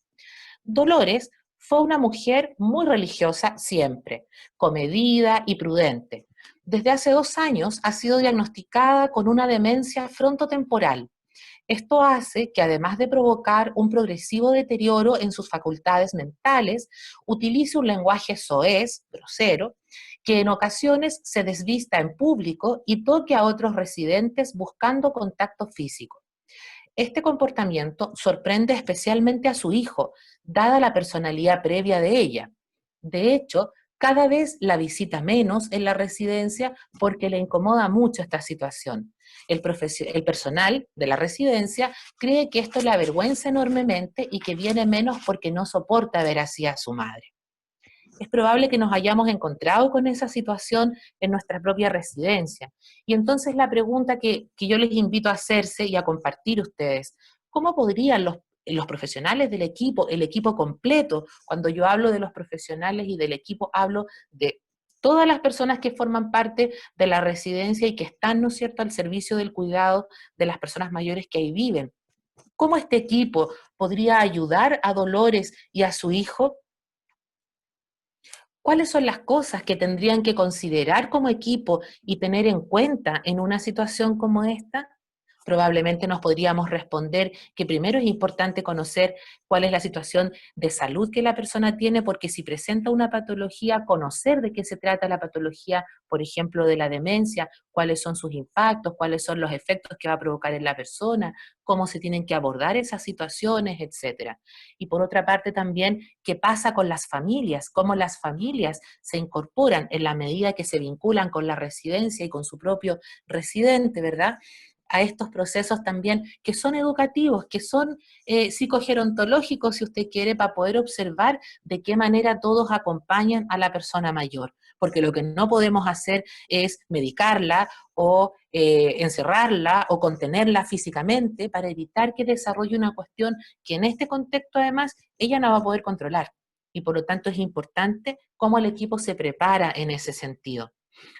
Dolores fue una mujer muy religiosa siempre, comedida y prudente. Desde hace 2 años ha sido diagnosticada con una demencia frontotemporal. Esto hace que, además de provocar un progresivo deterioro en sus facultades mentales, utilice un lenguaje soez, grosero, que en ocasiones se desvista en público y toque a otros residentes buscando contacto físico. Este comportamiento sorprende especialmente a su hijo, dada la personalidad previa de ella. De hecho, cada vez la visita menos en la residencia porque le incomoda mucho esta situación. El personal de la residencia cree que esto le avergüenza enormemente y que viene menos porque no soporta ver así a su madre. Es probable que nos hayamos encontrado con esa situación en nuestra propia residencia. Y entonces la pregunta que yo les invito a hacerse y a compartir ustedes, ¿cómo podrían los profesionales del equipo, el equipo completo? Cuando yo hablo de los profesionales y del equipo, hablo de todas las personas que forman parte de la residencia y que están, ¿no es cierto?, al servicio del cuidado de las personas mayores que ahí viven. ¿Cómo este equipo podría ayudar a Dolores y a su hijo? ¿Cuáles son las cosas que tendrían que considerar como equipo y tener en cuenta en una situación como esta? Probablemente nos podríamos responder que primero es importante conocer cuál es la situación de salud que la persona tiene, porque si presenta una patología, conocer de qué se trata la patología, por ejemplo, de la demencia, cuáles son sus impactos, cuáles son los efectos que va a provocar en la persona, cómo se tienen que abordar esas situaciones, etcétera. Y por otra parte también, qué pasa con las familias, cómo las familias se incorporan en la medida que se vinculan con la residencia y con su propio residente, ¿verdad?, a estos procesos también que son educativos, que son psicogerontológicos, si usted quiere, para poder observar de qué manera todos acompañan a la persona mayor. Porque lo que no podemos hacer es medicarla o encerrarla o contenerla físicamente para evitar que desarrolle una cuestión que en este contexto además ella no va a poder controlar. Y por lo tanto es importante cómo el equipo se prepara en ese sentido.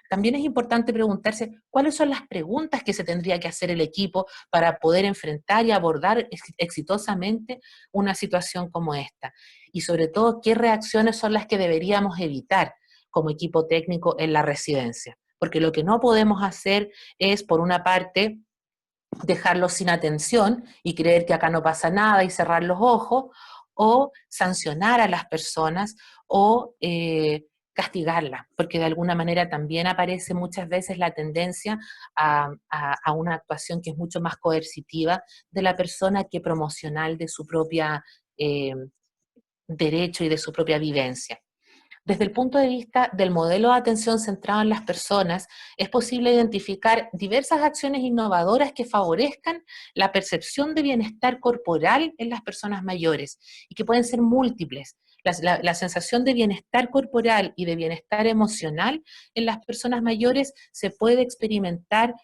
También es importante preguntarse cuáles son las preguntas que se tendría que hacer el equipo para poder enfrentar y abordar exitosamente una situación como esta. Y sobre todo, qué reacciones son las que deberíamos evitar como equipo técnico en la residencia. Porque lo que no podemos hacer es, por una parte, dejarlos sin atención y creer que acá no pasa nada y cerrar los ojos, o sancionar a las personas o castigarlas, porque de alguna manera también aparece muchas veces la tendencia a una actuación que es mucho más coercitiva de la persona que promocional de su propia derecho y de su propia vivencia. Desde el punto de vista del modelo de atención centrado en las personas, es posible identificar diversas acciones innovadoras que favorezcan la percepción de bienestar corporal en las personas mayores y que pueden ser múltiples. La sensación de bienestar corporal y de bienestar emocional en las personas mayores se puede experimentar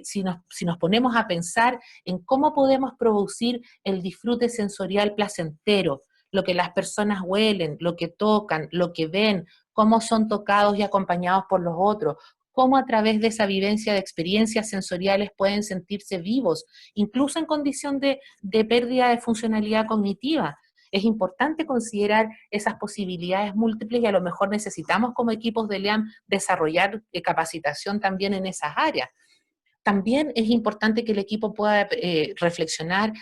si nos ponemos a pensar en cómo podemos producir el disfrute sensorial placentero, lo que las personas huelen, lo que tocan, lo que ven, cómo son tocados y acompañados por los otros, cómo a través de esa vivencia de experiencias sensoriales pueden sentirse vivos, incluso en condición de pérdida de funcionalidad cognitiva. Es importante considerar esas posibilidades múltiples y a lo mejor necesitamos como equipos de LEAM desarrollar capacitación también en esas áreas. También es importante que el equipo pueda reflexionar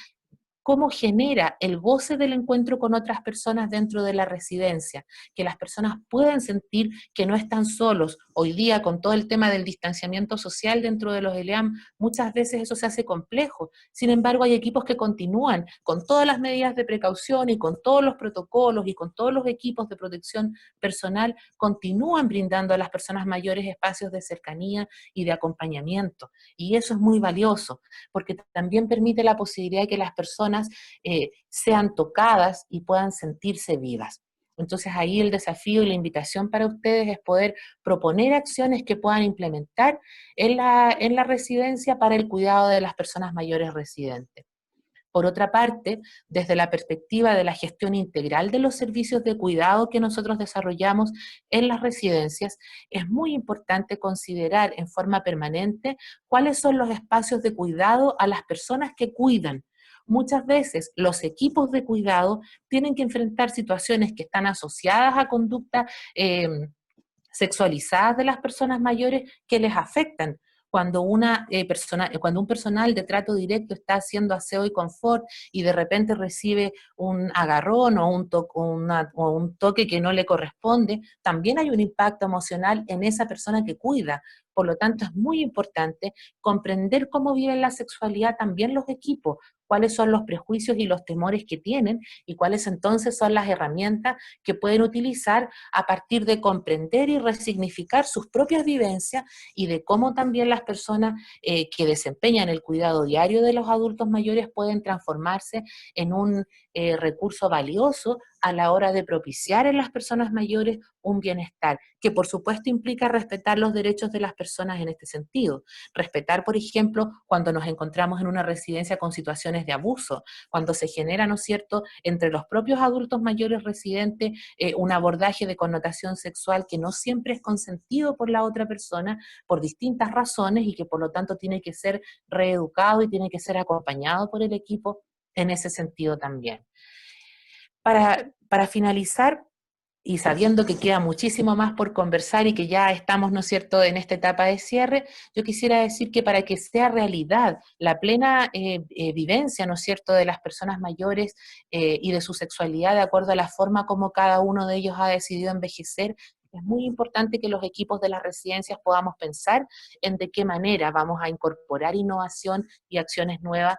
cómo genera el goce del encuentro con otras personas dentro de la residencia, que las personas puedan sentir que no están solos. Hoy día, con todo el tema del distanciamiento social dentro de los ELEAM, muchas veces eso se hace complejo. Sin embargo, hay equipos que continúan con todas las medidas de precaución y con todos los protocolos y con todos los equipos de protección personal, continúan brindando a las personas mayores espacios de cercanía y de acompañamiento. Y eso es muy valioso, porque también permite la posibilidad de que las personas sean tocadas y puedan sentirse vivas. Entonces ahí el desafío y la invitación para ustedes es poder proponer acciones que puedan implementar en la residencia para el cuidado de las personas mayores residentes. Por otra parte, desde la perspectiva de la gestión integral de los servicios de cuidado que nosotros desarrollamos en las residencias, es muy importante considerar en forma permanente cuáles son los espacios de cuidado a las personas que cuidan. Muchas veces los equipos de cuidado tienen que enfrentar situaciones que están asociadas a conductas sexualizadas de las personas mayores que les afectan. Cuando, cuando un personal de trato directo está haciendo aseo y confort y de repente recibe un agarrón o un toque que no le corresponde, también hay un impacto emocional en esa persona que cuida. Por lo tanto, es muy importante comprender cómo viven la sexualidad también los equipos, cuáles son los prejuicios y los temores que tienen y cuáles entonces son las herramientas que pueden utilizar a partir de comprender y resignificar sus propias vivencias y de cómo también las personas que desempeñan el cuidado diario de los adultos mayores pueden transformarse en un recurso valioso a la hora de propiciar en las personas mayores un bienestar, que por supuesto implica respetar los derechos de las personas en este sentido. Respetar, por ejemplo, cuando nos encontramos en una residencia con situaciones de abuso, cuando se genera, ¿no es cierto?, entre los propios adultos mayores residentes un abordaje de connotación sexual que no siempre es consentido por la otra persona por distintas razones y que por lo tanto tiene que ser reeducado y tiene que ser acompañado por el equipo en ese sentido también. Para finalizar, y sabiendo que queda muchísimo más por conversar y que ya estamos, ¿no es cierto?, en esta etapa de cierre, yo quisiera decir que para que sea realidad la plena vivencia, ¿no es cierto?, de las personas mayores y de su sexualidad de acuerdo a la forma como cada uno de ellos ha decidido envejecer, es muy importante que los equipos de las residencias podamos pensar en de qué manera vamos a incorporar innovación y acciones nuevas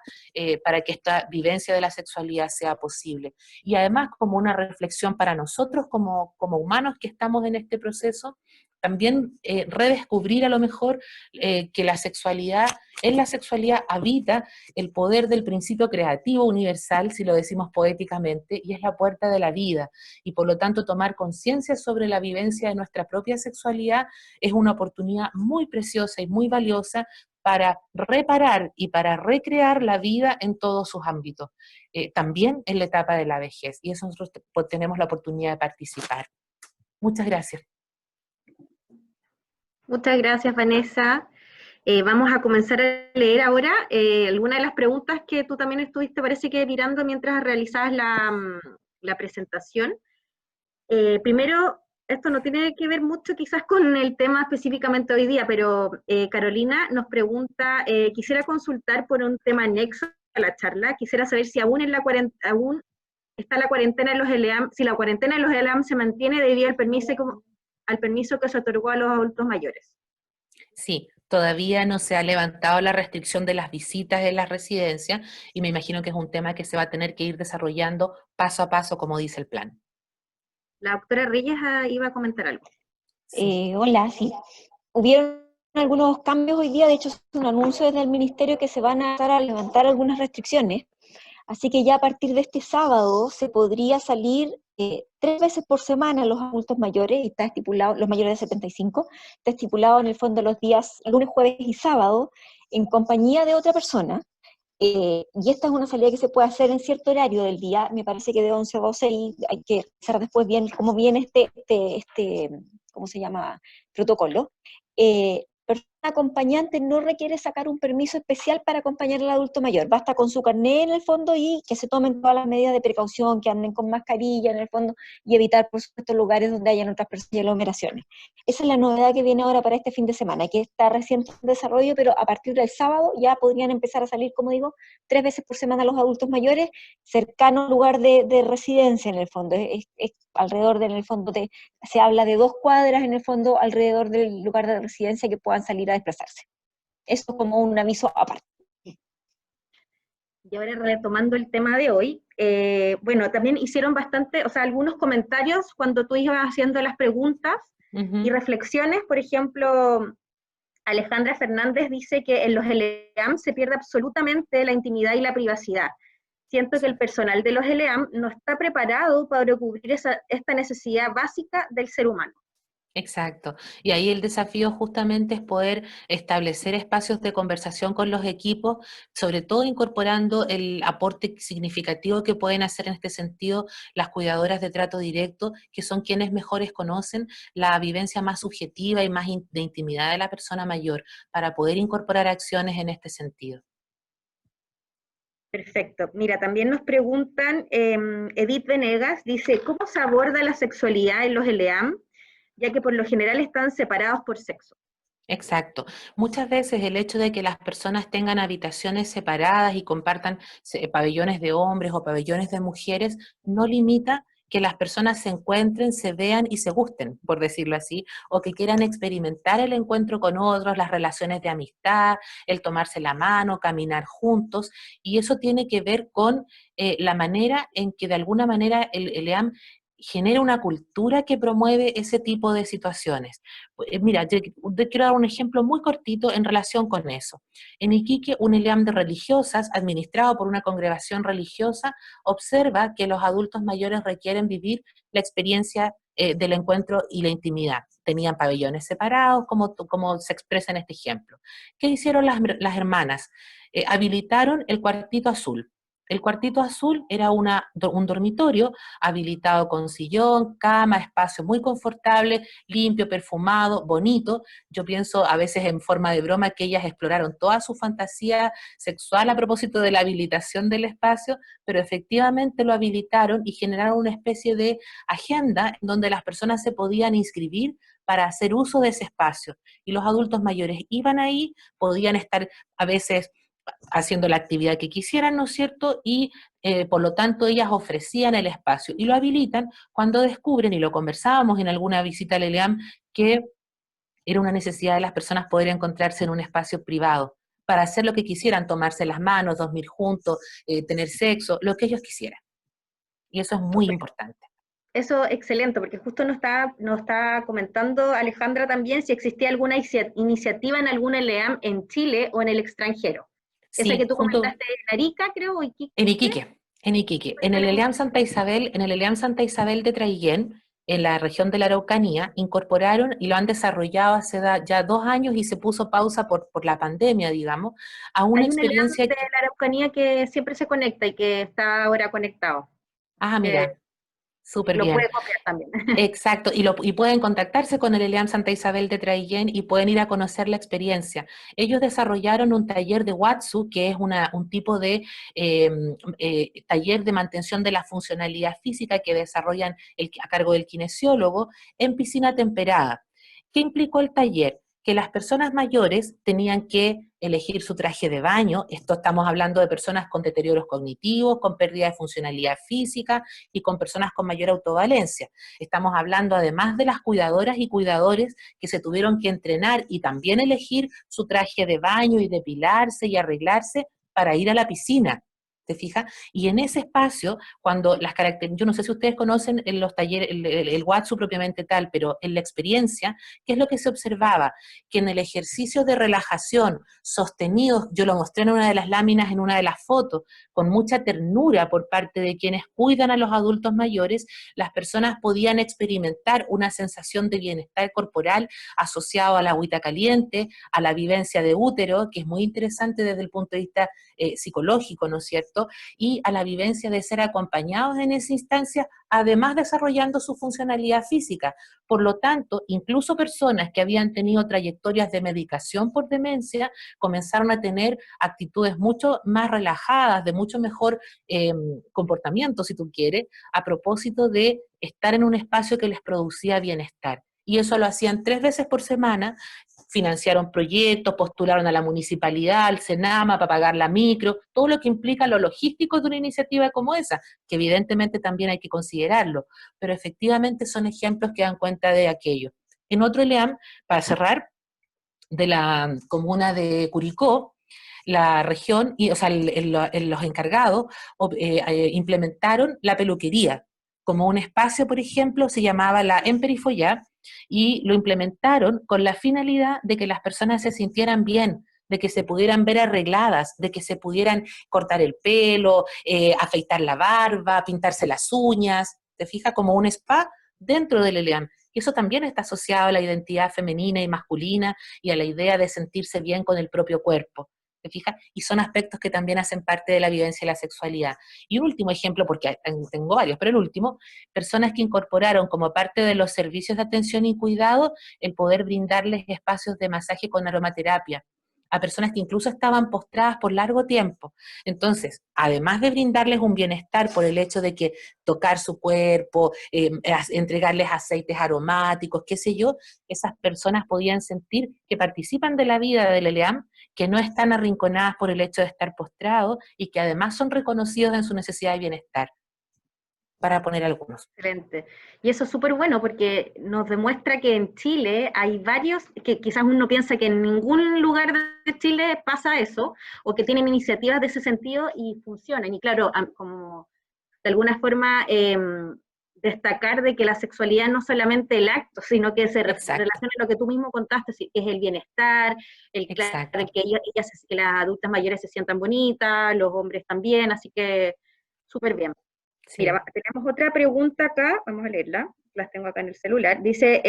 para que esta vivencia de la sexualidad sea posible. Y además como una reflexión para nosotros como humanos que estamos en este proceso, también redescubrir a lo mejor que en la sexualidad habita el poder del principio creativo universal, si lo decimos poéticamente, y es la puerta de la vida. Y por lo tanto tomar conciencia sobre la vivencia de nuestra propia sexualidad es una oportunidad muy preciosa y muy valiosa para reparar y para recrear la vida en todos sus ámbitos, también en la etapa de la vejez. Y eso nosotros tenemos la oportunidad de participar. Muchas gracias. Muchas gracias, Vanessa. Vamos a comenzar a leer ahora algunas de las preguntas que tú también estuviste, parece que mirando mientras realizabas la presentación. Primero, esto no tiene que ver mucho quizás con el tema específicamente hoy día, pero Carolina nos pregunta, quisiera consultar por un tema anexo a la charla, quisiera saber si aún aún está la cuarentena en los ELEAM, si la cuarentena en los ELEAM se mantiene debido al permiso que se otorgó a los adultos mayores. Sí, todavía no se ha levantado la restricción de las visitas en las residencias y me imagino que es un tema que se va a tener que ir desarrollando paso a paso, como dice el plan. La doctora Reyes iba a comentar algo. Sí. Hola, sí. Hubieron algunos cambios hoy día, de hecho es un anuncio desde el ministerio que se van a empezar a levantar algunas restricciones, así que ya a partir de este sábado se podría salir 3 veces por semana los adultos mayores, y está estipulado, los mayores de 75, está estipulado en el fondo los días lunes, jueves y sábado, en compañía de otra persona, y esta es una salida que se puede hacer en cierto horario del día, me parece que de 11 a 12, y hay que hacer después bien cómo viene ¿cómo se llama? Protocolo. Persona acompañante no requiere sacar un permiso especial para acompañar al adulto mayor, basta con su carnet en el fondo y que se tomen todas las medidas de precaución, que anden con mascarilla en el fondo y evitar, por supuesto, lugares donde hayan otras personas y aglomeraciones. Esa es la novedad que viene ahora para este fin de semana, que está recién en desarrollo, pero a partir del sábado ya podrían empezar a salir, como digo, 3 veces por semana los adultos mayores, cercano al lugar de residencia en el fondo, es alrededor en el fondo se habla de 2 cuadras en el fondo alrededor del lugar de residencia que puedan salir a desplazarse. Eso como un aviso aparte. Y ahora retomando el tema de hoy, bueno, también hicieron bastante, o sea, algunos comentarios cuando tú ibas haciendo las preguntas y reflexiones. Por ejemplo, Alejandra Fernández dice que en los ELEAM se pierde absolutamente la intimidad y la privacidad. Siento que el personal de los ELEAM no está preparado para cubrir esta necesidad básica del ser humano. Exacto. Y ahí el desafío justamente es poder establecer espacios de conversación con los equipos, sobre todo incorporando el aporte significativo que pueden hacer en este sentido las cuidadoras de trato directo, que son quienes mejores conocen la vivencia más subjetiva y más de intimidad de la persona mayor, para poder incorporar acciones en este sentido. Perfecto. Mira, también nos preguntan, Edith Venegas dice, ¿cómo se aborda la sexualidad en los ELEAM? Ya que por lo general están separados por sexo. Exacto. Muchas veces el hecho de que las personas tengan habitaciones separadas y compartan pabellones de hombres o pabellones de mujeres no limita que las personas se encuentren, se vean y se gusten, por decirlo así, o que quieran experimentar el encuentro con otros, las relaciones de amistad, el tomarse la mano, caminar juntos, y eso tiene que ver con la manera en que de alguna manera el EAM genera una cultura que promueve ese tipo de situaciones. Mira, yo quiero dar un ejemplo muy cortito en relación con eso. En Iquique, un ELEAM de religiosas, administrado por una congregación religiosa, observa que los adultos mayores requieren vivir la experiencia del encuentro y la intimidad. Tenían pabellones separados, como se expresa en este ejemplo. ¿Qué hicieron las hermanas? Habilitaron el cuartito azul. El cuartito azul era un dormitorio habilitado con sillón, cama, espacio muy confortable, limpio, perfumado, bonito. Yo pienso a veces en forma de broma que ellas exploraron toda su fantasía sexual a propósito de la habilitación del espacio, pero efectivamente lo habilitaron y generaron una especie de agenda en donde las personas se podían inscribir para hacer uso de ese espacio. Y los adultos mayores iban ahí, podían estar a veces haciendo la actividad que quisieran, ¿no es cierto? Y por lo tanto ellas ofrecían el espacio y lo habilitan cuando descubren, y lo conversábamos en alguna visita al ELEAM, que era una necesidad de las personas poder encontrarse en un espacio privado para hacer lo que quisieran, tomarse las manos, dormir juntos, tener sexo, lo que ellos quisieran. Y eso es muy importante. Eso, excelente, porque justo nos está comentando Alejandra también si existía alguna iniciativa en alguna LEAM en Chile o en el extranjero. Esa que Sí, tú comentaste en Arica, creo, o Iquique. en Iquique, en Iquique, en el ELEAM Santa Isabel de Traiguén, en la región de la Araucanía, incorporaron y lo han desarrollado hace ya 2 años y se puso pausa por la pandemia, digamos, a una Hay un LEAM experiencia de la Araucanía que siempre se conecta y que está ahora conectado, que mira, súper lo bien. puede copiar también. Exacto, y pueden contactarse con el ELEAM Santa Isabel de Traiguén y pueden ir a conocer la experiencia. Ellos desarrollaron un taller de Watsu, que es un tipo de eh, taller de mantención de la funcionalidad física que desarrollan a cargo del kinesiólogo en piscina temperada. ¿Qué implicó el taller? Que las personas mayores tenían que elegir su traje de baño. Esto estamos hablando de personas con deterioros cognitivos, con pérdida de funcionalidad física y con personas con mayor autovalencia. Estamos hablando además de las cuidadoras y cuidadores que se tuvieron que entrenar y también elegir su traje de baño y depilarse y arreglarse para ir a la piscina. ¿Te fijas? Y en ese espacio, cuando las características, yo no sé si ustedes conocen en los talleres, el Watsu propiamente tal, pero en la experiencia, ¿qué es lo que se observaba? Que en el ejercicio de relajación sostenido, yo lo mostré en una de las láminas, en una de las fotos, con mucha ternura por parte de quienes cuidan a los adultos mayores, las personas podían experimentar una sensación de bienestar corporal asociado a la agüita caliente, a la vivencia de útero, que es muy interesante desde el punto de vista psicológico, ¿no es cierto? Y a la vivencia de ser acompañados en esa instancia, además desarrollando su funcionalidad física. Por lo tanto, incluso personas que habían tenido trayectorias de medicación por demencia comenzaron a tener actitudes mucho más relajadas, de mucho mejor comportamiento, si tú quieres, a propósito de estar en un espacio que les producía bienestar. Y eso lo hacían 3 veces por semana, financiaron proyectos, postularon a la municipalidad, al Senama para pagar la micro, todo lo que implica lo logístico de una iniciativa como esa, que evidentemente también hay que considerarlo, pero efectivamente son ejemplos que dan cuenta de aquello. En otro ELEAM, para cerrar, de la comuna de Curicó, la región, o sea, los encargados implementaron la peluquería como un espacio, por ejemplo, se llamaba la Emperifollá, y lo implementaron con la finalidad de que las personas se sintieran bien, de que se pudieran ver arregladas, de que se pudieran cortar el pelo, afeitar la barba, pintarse las uñas, te fijas, como un spa dentro del ELEAM. Y eso también está asociado a la identidad femenina y masculina y a la idea de sentirse bien con el propio cuerpo. ¿Te fijas? Y son aspectos que también hacen parte de la vivencia de la sexualidad. Y un último ejemplo, porque tengo varios, pero el último, personas que incorporaron como parte de los servicios de atención y cuidado el poder brindarles espacios de masaje con aromaterapia a personas que incluso estaban postradas por largo tiempo. Entonces, además de brindarles un bienestar por el hecho de que tocar su cuerpo, entregarles aceites aromáticos, qué sé yo, esas personas podían sentir que participan de la vida del ELEAM, que no están arrinconadas por el hecho de estar postrados y que además son reconocidos en su necesidad de bienestar. para poner algunos. Excelente. Y eso es súper bueno porque nos demuestra que en Chile hay varios, que quizás uno piensa que en ningún lugar de Chile pasa eso, o que tienen iniciativas de ese sentido y funcionan. Y claro, como de alguna forma destacar de que la sexualidad no es solamente el acto, sino que se Exacto, relaciona a lo que tú mismo contaste, que es el bienestar, claro, exacto. que las adultas mayores se sientan bonitas, los hombres también, así que súper bien. Mira, Sí. tenemos otra pregunta acá, vamos a leerla, las tengo acá en el celular. Dice,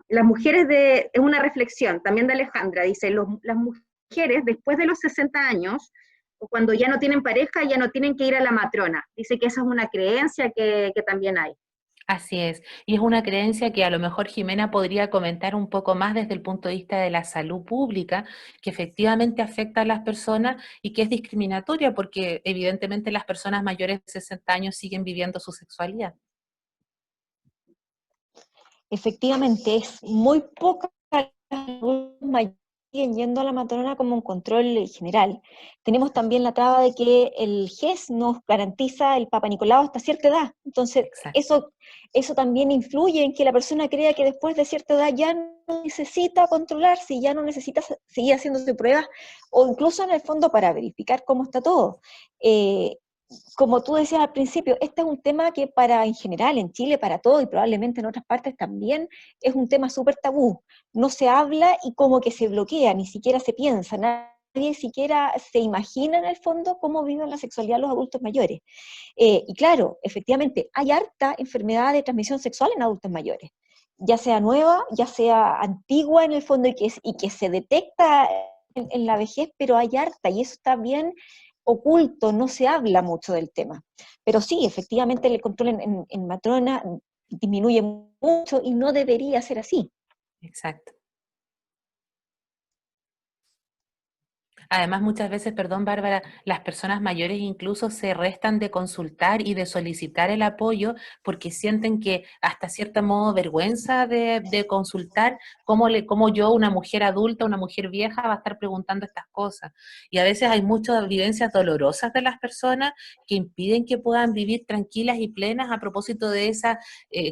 las mujeres es una reflexión, también de Alejandra, dice, las mujeres después de los 60 años, o cuando ya no tienen pareja, ya no tienen que ir a la matrona. Dice que esa es una creencia que también hay. Así es, y es una creencia que a lo mejor Jimena podría comentar un poco más desde el punto de vista de la salud pública, que efectivamente afecta a las personas y que es discriminatoria porque evidentemente las personas mayores de 60 años siguen viviendo su sexualidad. Efectivamente, es muy poca mayores siguen yendo a la matrona como un control general. Tenemos también la traba de que el GES nos garantiza el Papa Nicolau hasta cierta edad. Entonces, Exacto. eso también influye en que la persona crea que después de cierta edad ya no necesita controlarse, ya no necesita seguir haciéndose pruebas, o incluso en el fondo para verificar cómo está todo. Como tú decías al principio, este es un tema que en general, en Chile, para todo y probablemente en otras partes también, es un tema súper tabú. No se habla y como que se bloquea, ni siquiera se piensa, nadie siquiera se imagina en el fondo cómo viven la sexualidad los adultos mayores. Y claro, efectivamente, hay harta enfermedad de transmisión sexual en adultos mayores, ya sea nueva, ya sea antigua en el fondo y que se detecta en la vejez, pero hay harta y eso está bien oculto, no se habla mucho del tema. Pero sí, efectivamente el control en matrona disminuye mucho y no debería ser así. Exacto. Además, muchas veces, perdón, Bárbara, las personas mayores incluso se restan de consultar y de solicitar el apoyo porque sienten que hasta cierto modo vergüenza de consultar cómo yo, una mujer adulta, una mujer vieja, va a estar preguntando estas cosas. Y a veces hay muchas vivencias dolorosas de las personas que impiden que puedan vivir tranquilas y plenas a propósito de esa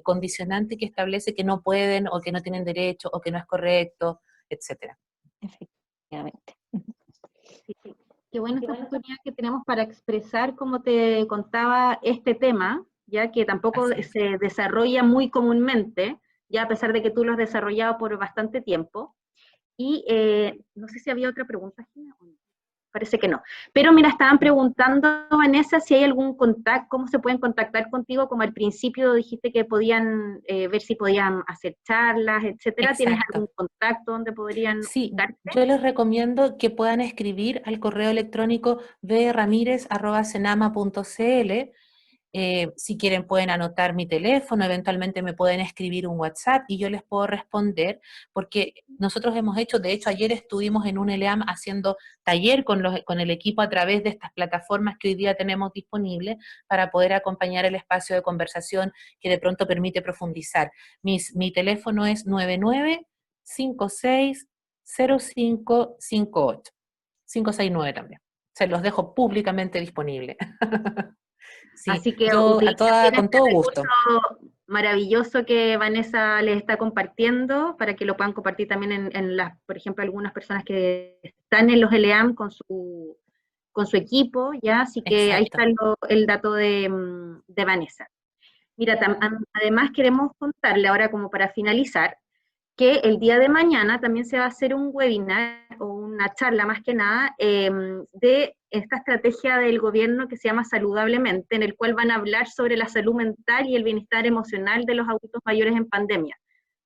condicionante que establece que no pueden o que no tienen derecho o que no es correcto, etcétera. Efectivamente. Sí, sí. Qué buena esta oportunidad que tenemos para expresar, como te contaba, este tema, ya que tampoco Así es. se desarrolla muy comúnmente, ya a pesar de que tú lo has desarrollado por bastante tiempo. Y no sé si había otra pregunta, Gina, o no. Parece que no. Pero mira, estaban preguntando, Vanessa, si hay algún contacto, cómo se pueden contactar contigo, como al principio dijiste que podían ver si podían hacer charlas, etcétera. ¿Tienes algún Exacto. contacto donde podrían Sí, ubicarte? yo les recomiendo que puedan escribir al correo electrónico bramirez@senama.cl. Si quieren pueden anotar mi teléfono, eventualmente me pueden escribir un WhatsApp y yo les puedo responder, porque nosotros hemos hecho, de hecho ayer estuvimos en un ELEAM haciendo taller con el equipo a través de estas plataformas que hoy día tenemos disponibles para poder acompañar el espacio de conversación que de pronto permite profundizar. Mi teléfono es 99560558, 569 también. Se los dejo públicamente disponible. Sí, Así que yo utilicen bien con este todo recurso gusto. maravilloso que Vanessa les está compartiendo para que lo puedan compartir también en las, por ejemplo, algunas personas que están en los LEAM con su equipo, ¿ya? Así que ahí está Exacto. el dato de Vanessa. Mira, además queremos contarle ahora como para finalizar que el día de mañana también se va a hacer un webinar o una charla más que nada de esta estrategia del gobierno que se llama Saludablemente, en el cual van a hablar sobre la salud mental y el bienestar emocional de los adultos mayores en pandemia.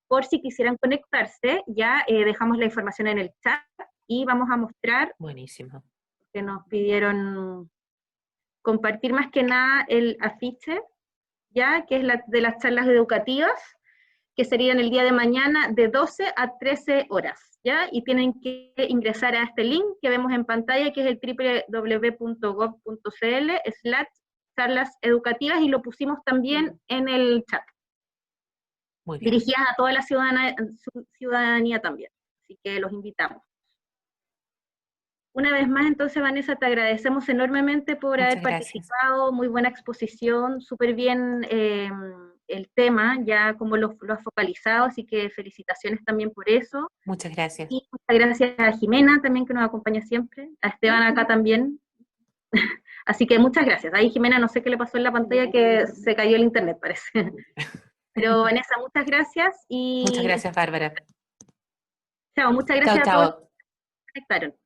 Por si quisieran conectarse, ya dejamos la información en el chat y vamos a mostrar Buenísimo. que nos pidieron compartir más que nada el afiche, ya que es de las charlas educativas que serían el día de mañana de 12 a 13 horas, ¿ya? Y tienen que ingresar a este link que vemos en pantalla, que es el www.gov.cl/charlas educativas, y lo pusimos también en el chat, Muy bien. dirigidas a toda la ciudadanía también. Así que los invitamos. Una vez más, entonces, Vanessa, te agradecemos enormemente por Muchas haber gracias. participado, muy buena exposición, súper bien el tema, ya como lo has focalizado, así que felicitaciones también por eso. Muchas gracias. Y muchas gracias a Jimena también, que nos acompaña siempre, a Esteban acá también. Así que muchas gracias. Ahí Jimena, no sé qué le pasó en la pantalla, que se cayó el internet, parece. Pero Vanessa, muchas gracias. Muchas Y gracias, Bárbara. chao, muchas Chao, gracias a todos los chao. que se conectaron.